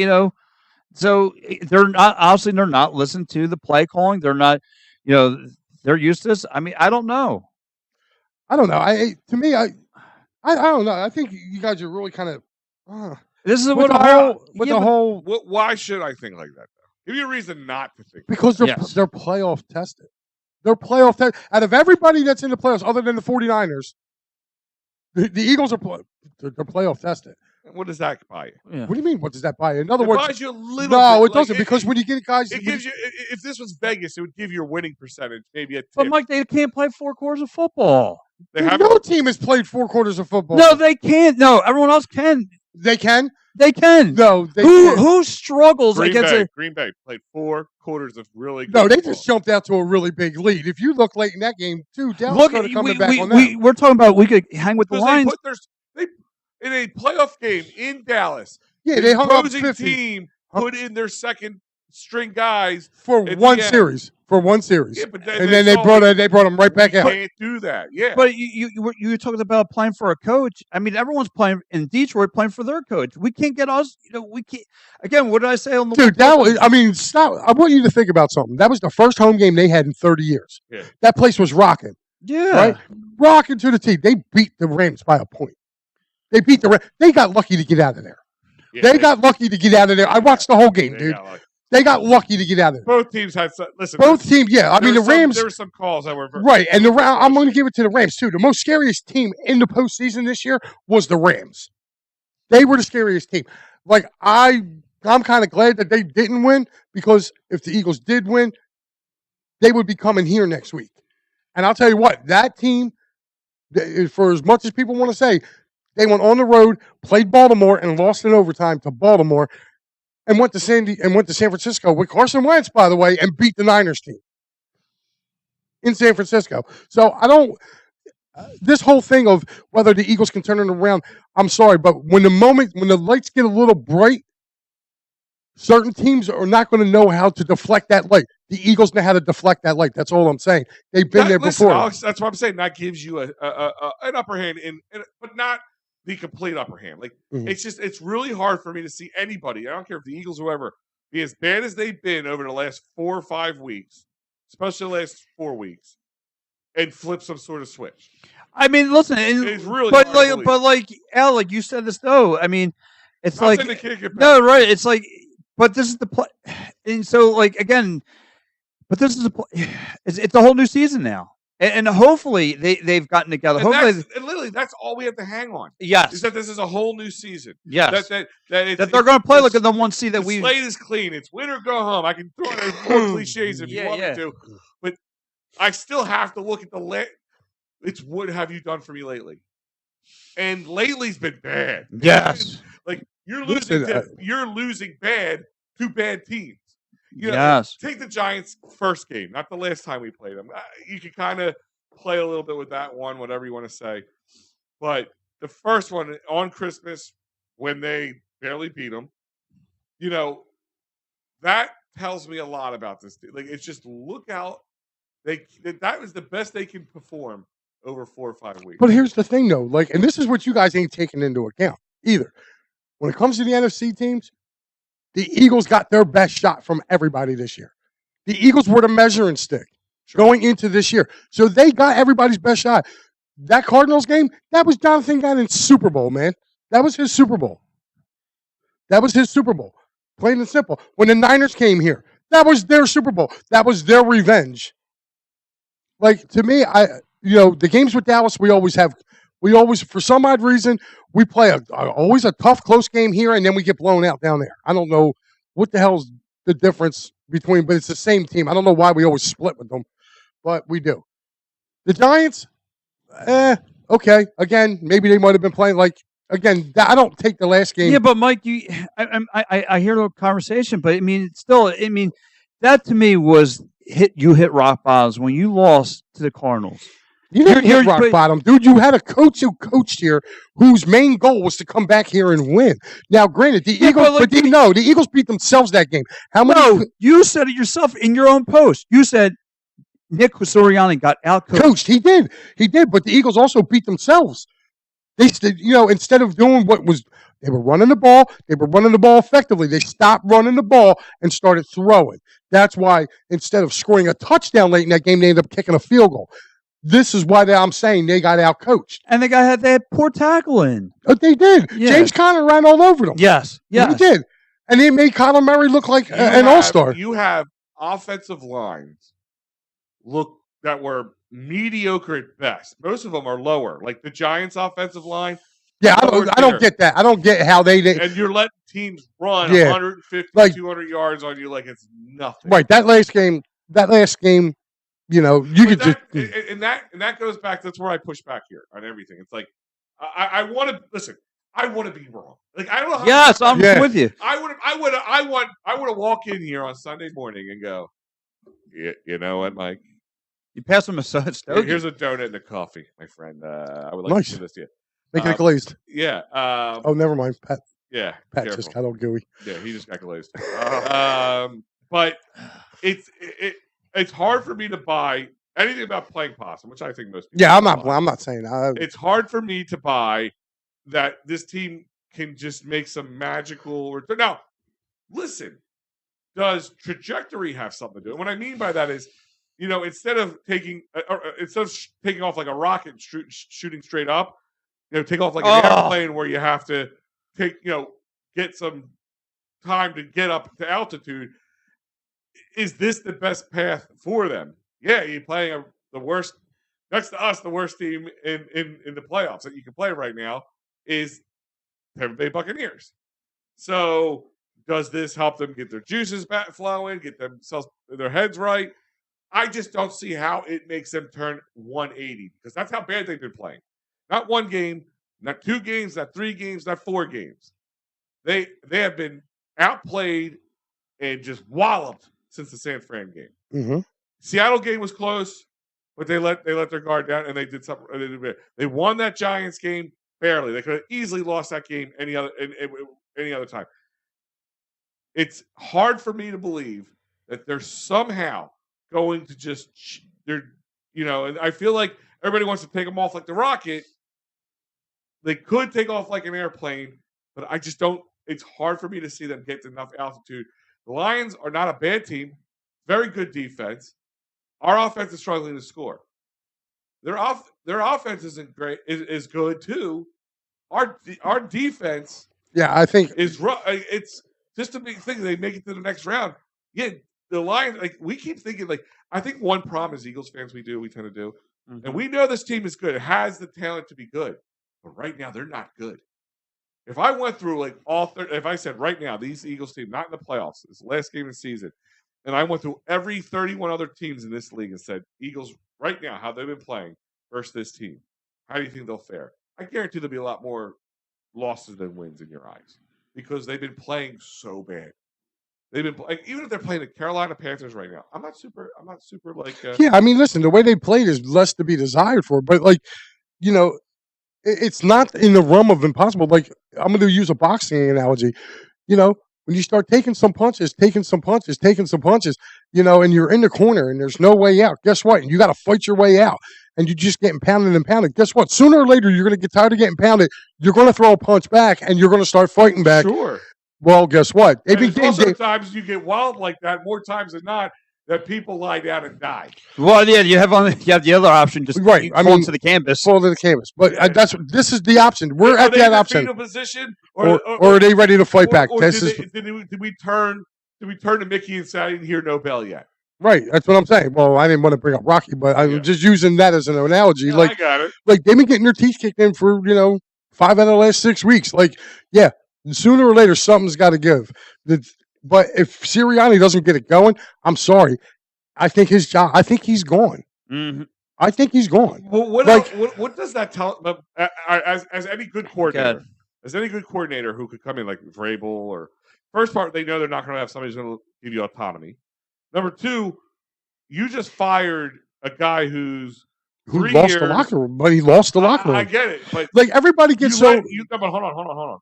So they're not listening to the play calling. They're not. They're used to this. I mean, I don't know. I don't know. I don't know. I think you guys are really kind of. This is with the whole. Why should I think like that? Though? Give me a reason not to think. Because they're playoff tested. They're playoff tested. Out of everybody that's in the playoffs, other than the 49ers, the Eagles are they're playoff tested. What does that buy you? Yeah. What do you mean? What does that buy you? In other words, buys you a little. No, bit, it doesn't. Because when you get guys, it gives you. If this was Vegas, it would give you a winning percentage, maybe a tip. But Mike, they can't play 4 quarters of football. No team has played 4 quarters of football. No, they can't. No, everyone else can. They can. They can. No, they can't. Who struggles against Green Bay played 4 quarters of really good No, they football. just jumped out to a really big lead. If you look late in that game, too, Dallas started coming back on that. We're talking about we could hang with the Lions. They in a playoff game in Dallas. Yeah, they hung up 50. Team put in their second string guys for one series. For one series, yeah, but and then they brought them right back out. Can't do that, yeah. But you were talking about playing for a coach. I mean, everyone's playing in Detroit, playing for their coach. We can't get us. We can't. Again, what did I say on the dude? Stop. I want you to think about something. That was the first home game they had in 30 years. Yeah. That place was rocking. Yeah, right, rocking to the T. They beat the Rams by a point. They beat the Rams. They got lucky to get out of there. Yeah, they got lucky to get out of there. I watched the whole game, dude. They got lucky to get out of there. Both teams had listen. Both teams, yeah. I mean, the Rams. There were some calls that were right, and I'm going to give it to the Rams too. The most scariest team in the postseason this year was the Rams. They were the scariest team. Like I'm kind of glad that they didn't win because if the Eagles did win, they would be coming here next week. And I'll tell you what, that team, for as much as people want to say, they went on the road, played Baltimore, and lost in overtime to Baltimore. And went to San Francisco with Carson Wentz, by the way, and beat the Niners team in San Francisco. So I don't. This whole thing of whether the Eagles can turn it around, I'm sorry, but when the lights get a little bright, certain teams are not going to know how to deflect that light. The Eagles know how to deflect that light. That's all I'm saying. They've been there before. Alex, that's what I'm saying. That gives you an upper hand, but not the complete upper hand. Like it's really hard for me to see anybody. I don't care if the Eagles or whoever be as bad as they've been over the last 4 or 5 weeks, especially the last 4 weeks, and flip some sort of switch. I mean, listen, it's really but Al, like you said this though. I mean, it's I'm like no, right? It's like, but this is the play, and so like again, but this is it's a whole new season now. And hopefully they've gotten together. And hopefully, literally, that's all we have to hang on. Yes, is that this is a whole new season. Yes, that they're going to play like the one seed that the slate is clean. It's win or go home. I can throw in more cliches if you want me to, but I still have to look at the It's what have you done for me lately? And lately's been bad. Yes, like you're losing bad to bad teams. Take the Giants' first game, not the last time we played them. You can kind of play a little bit with that one, whatever you want to say. But the first one on Christmas, when they barely beat them, that tells me a lot about this team. Like, it's just look out. That was the best they can perform over 4 or 5 weeks. But here's the thing, though. And this is what you guys ain't taking into account either. When it comes to the NFC teams, the Eagles got their best shot from everybody this year. The Eagles were the measuring stick going into this year. So they got everybody's best shot. That Cardinals game, that was Jonathan Gannon's Super Bowl, man. That was his Super Bowl. Plain and simple. When the Niners came here, that was their Super Bowl. That was their revenge. Like, to me, the games with Dallas, we always, for some odd reason, we play always a tough, close game here, and then we get blown out down there. I don't know what the hell's the difference between, but it's the same team. I don't know why we always split with them, but we do. The Giants, okay. Again, maybe they might have been playing again. I don't take the last game. Yeah, but Mike, I hear the conversation, but I mean, that to me was hit rock bottoms when you lost to the Cardinals. You didn't hit rock bottom, dude. You had a coach who coached here whose main goal was to come back here and win. Now, granted, the Eagles beat themselves that game. You said it yourself in your own post. You said Nick Sirianni got out-coached. He did, but the Eagles also beat themselves. They, instead of doing they were running the ball. They were running the ball effectively. They stopped running the ball and started throwing. That's why instead of scoring a touchdown late in that game, they ended up kicking a field goal. this is why I'm saying they got out coached. And they had poor tackling. But they did. Yeah. James Conner ran all over them. Yes. He did. And they made Kyler Murray look like an all-star. You have offensive lines that were mediocre at best. Most of them are lower. Like the Giants' offensive line. Yeah, I don't get that. I don't get how they did. And you're letting teams run 150, 200 yards on you like it's nothing. Right. That last game, you could just. And that goes back. That's where I push back here on everything. It's like I want to listen. I want to be wrong. Like I don't know. Yes, I'm with you. I want to walk in here on Sunday morning and go. You know what, Mike? You pass him a stogie. Here's a donut and a coffee, my friend. I would like to give this to you. Make it glazed. Yeah. Never mind, Pat. Yeah. Pat just got all gooey. Yeah, he just got glazed. But it's hard for me to buy anything about playing possum, which I think most people. Yeah, I'm not saying that. It's hard for me to buy that this team can just make some magical return. Now, listen, does trajectory have something to do? And what I mean by that is, instead of taking off like a rocket shooting straight up, take off like an airplane where you have to get some time to get up to altitude. Is this the best path for them? Yeah, you're playing the worst. Next to us, the worst team in the playoffs that you can play right now is Tampa Bay Buccaneers. So does this help them get their juices back flowing, get themselves their heads right? I just don't see how it makes them turn 180 because that's how bad they've been playing. Not one game, not 2 games, not 3 games, not 4 games. They have been outplayed and just walloped since the San Fran game. Mm-hmm. Seattle game was close, but they let their guard down and they did something. They won that Giants game barely. They could have easily lost that game any other time. It's hard for me to believe that they're somehow going to just and I feel like everybody wants to take them off like the rocket. They could take off like an airplane, but I just don't. It's hard for me to see them get to enough altitude. The Lions are not a bad team. Very good defense. Our offense is struggling to score. Their offense isn't great. Is good too. Our defense. Yeah, I think is. It's just a big thing. They make it to the next round. Yeah, the Lions. Like we keep thinking. Like I think one problem as Eagles fans we tend to do, and we know this team is good. It has the talent to be good, but right now they're not good. If I went through like if I said right now these Eagles team not in the playoffs, this last game of the season, and I went through every 31 other teams in this league and said Eagles right now how they've been playing versus this team, how do you think they'll fare? I guarantee there'll be a lot more losses than wins in your eyes because they've been playing so bad. They've been even if they're playing the Carolina Panthers right now. I'm not super like. Yeah, I mean, listen, the way they played is less to be desired for, but it's not in the realm of impossible. Like I'm going to use a boxing analogy. When you start taking some punches, and you're in the corner and there's no way out. Guess what? You got to fight your way out, and you're just getting pounded and pounded. Guess what? Sooner or later, you're going to get tired of getting pounded. You're going to throw a punch back, and you're going to start fighting back. Sure. Well, guess what? Sometimes you get wild like that. More times than not, that people lie down and die. Well, yeah, you have the other option, just fall to the canvas. Fall to the canvas. But this is the option. We're at that option. Position, or are they ready to fight back? Did we turn to Mickey and say I didn't hear no bell yet? Right, that's what I'm saying. Well, I didn't want to bring up Rocky, but I'm just using that as an analogy. No, I got it. Like they've been getting their teeth kicked in for 5 out of the last 6 weeks. Like, yeah, sooner or later something's got to give. But if Sirianni doesn't get it going, I'm sorry. I think his job. I think he's gone. Mm-hmm. I think he's gone. Well, what does that tell? As any good coordinator, who could come in like Vrabel or first part, they know they're not going to have somebody who's going to give you autonomy. Number 2, you just fired a guy who lost the locker room, but he lost the locker room. I get it, but like everybody gets but hold on.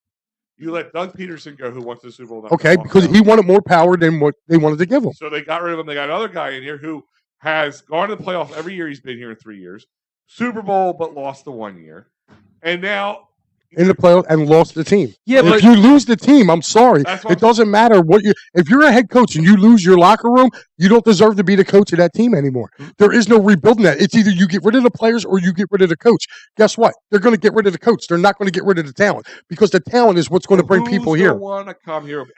You let Doug Peterson go, who went to the Super Bowl. Okay, because he wanted more power than what they wanted to give him. So they got rid of him. They got another guy in here who has gone to the playoffs every year he's been here in 3 years. Super Bowl, but lost the 1 year. And now in the playoffs and lost the team. Yeah, if you lose the team, I'm sorry. That's what It doesn't matter what you. If you're a head coach and you lose your locker room, you don't deserve to be the coach of that team anymore. There is no rebuilding that. It's either you get rid of the players or you get rid of the coach. Guess what? They're going to get rid of the coach. They're not going to get rid of the talent because the talent is what's going to bring people here. Want to come here? Of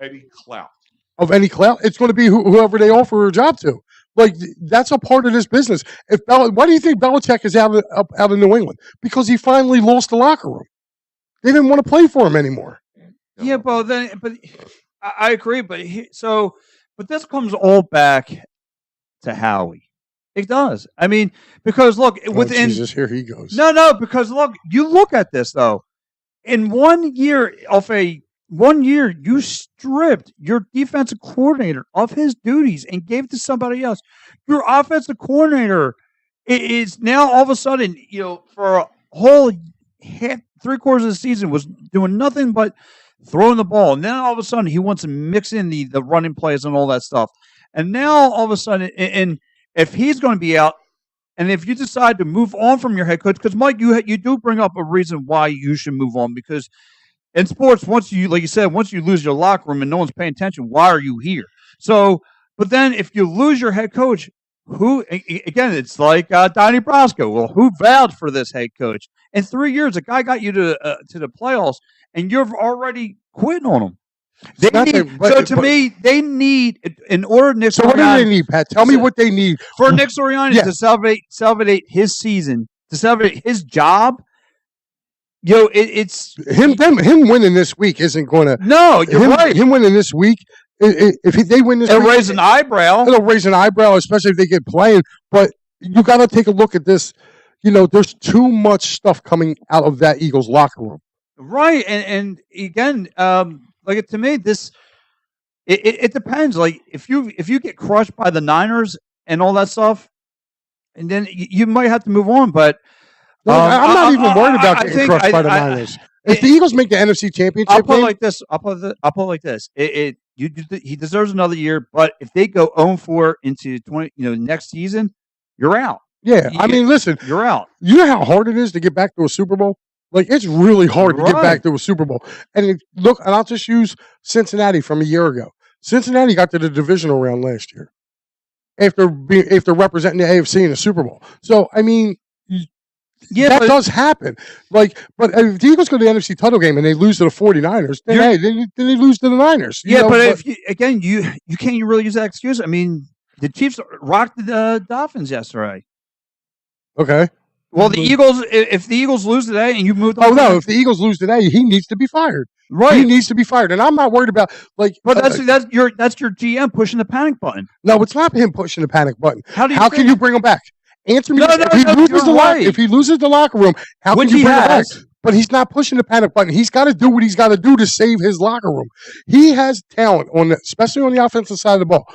any clout. Of any clout, it's going to be whoever they offer a job to. Like, that's a part of this business. Why do you think Belichick is out of New England? Because he finally lost the locker room. They didn't want to play for him anymore. Yeah, but I agree. But this comes all back to Howie. It does. I mean, because look, within Jesus, here he goes. No, because look, you look at this though. In 1 year, you stripped your defensive coordinator of his duties and gave it to somebody else. Your offensive coordinator is now all of a sudden, for a whole three-quarters of the season was doing nothing but throwing the ball. And then all of a sudden he wants to mix in the running plays and all that stuff. And now all of a sudden, and if he's going to be out, and if you decide to move on from your head coach, because Mike, you do bring up a reason why you should move on, because in sports, once you lose your locker room and no one's paying attention, why are you here? So, but then if you lose your head coach, it's like Donnie Brasco. Well, who vowed for this head coach? In 3 years, a guy got you to the playoffs, and you're already quitting on him. They need, in order Nick. So what do they need, Pat? Tell me what they need for Nick Sirianni to salvage his season, to salvage his job. It's him winning this week isn't going to. No, you're right. Him winning this week, if they win this, it'll raise an eyebrow. It'll raise an eyebrow, especially if they get playing. But you got to take a look at this. There's too much stuff coming out of that Eagles locker room. Right, and again, to me, this it depends. Like if you get crushed by the Niners and all that stuff, and then you might have to move on. But I'm not even worried about getting crushed by the Niners. If the Eagles make the NFC Championship, I'll put it like this. He deserves another year, but if they go 0-4 into next season, you're out. Yeah, I mean, listen, you're out. You know how hard it is to get back to a Super Bowl? Like, it's really hard to get back to a Super Bowl. And I'll just use Cincinnati from a year ago. Cincinnati got to the divisional round last year after representing the AFC in the Super Bowl. So, I mean, that does happen. Like, but if the Eagles go to the NFC title game and they lose to the 49ers, then they lose to the Niners. But you can't really use that excuse. I mean, the Chiefs rocked the Dolphins yesterday. Okay. Well, the Eagles, if the Eagles lose today and you move on. Oh, no, if the Eagles lose today, he needs to be fired. Right. He needs to be fired. And I'm not worried about, like. But that's your GM pushing the panic button. No, it's not him pushing the panic button. How can you bring him back? Answer me. If he loses the locker room, how can you bring him back? But he's not pushing the panic button. He's got to do what he's got to do to save his locker room. He has talent, especially on the offensive side of the ball.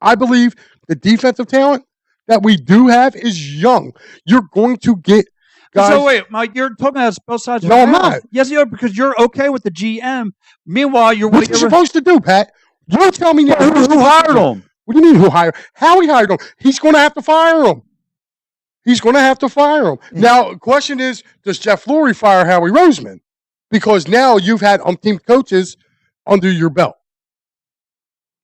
I believe the defensive talent that we do have is young. You're going to get guys. So wait, Mike, you're talking about both sides. No, I'm not. Yes, you are, because you're okay with the GM. Meanwhile, what you supposed to do, Pat? You tell me now. Who hired him? What do you mean who hired? How he hired him? He's going to have to fire him. Now, the question is, does Jeff Lurie fire Howie Roseman? Because now you've had umpteen coaches under your belt.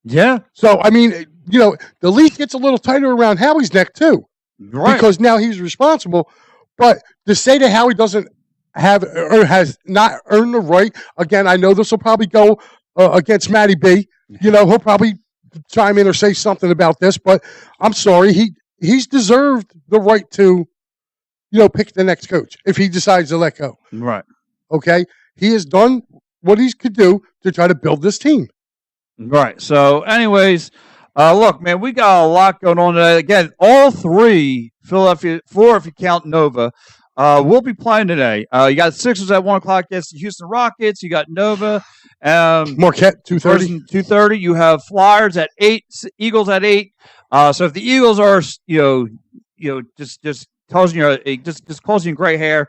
Yeah. So, I mean, the leash gets a little tighter around Howie's neck, too. Right. Because now he's responsible. But to say that Howie doesn't have or has not earned the right, again, I know this will probably go against Matty B. He'll probably chime in or say something about this, but I'm sorry. He's deserved the right to, pick the next coach if he decides to let go. Right. Okay? He has done what he could do to try to build this team. Right. So, anyways, look, man, we got a lot going on today. Again, all three, four if you count Nova, will be playing today. You got Sixers at 1 o'clock against the Houston Rockets. You got Nova. Marquette, 2:30. 2:30. You have Flyers at 8, Eagles at 8. So if the Eagles are, just causing you gray hair,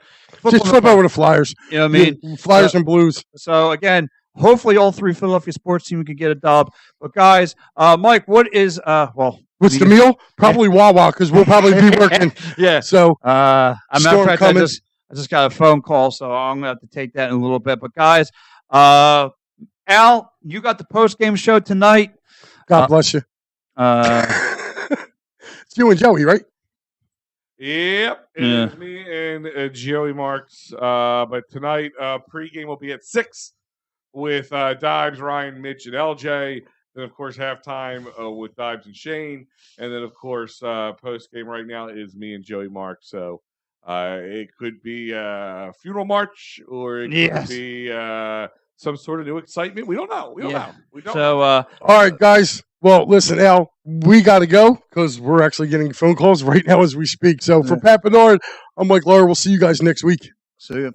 just flip over to Flyers. You know what I mean? Flyers and Blues. So again, hopefully all three Philadelphia sports teams can get a dub. But guys, Mike, what is what's the meal? Probably Wawa, because we'll probably be working. Yeah. So I'm not I just got a phone call, so I'm gonna have to take that in a little bit. But guys, Al, you got the post game show tonight. God bless you. It's you and Joey, right? Yep, it's me and Joey Marks. But tonight, pregame will be at 6 with Dibes, Ryan, Mitch, and LJ. Then, of course, halftime with Dibes and Shane. And then, of course, postgame right now is me and Joey Marks. So it could be a funeral march or it could be some sort of new excitement. We don't know. We don't know. All right, guys. Well, listen, Al, we got to go because we're actually getting phone calls right now as we speak. So for Pat Bernard, I'm Mike Lauer. We'll see you guys next week. See you.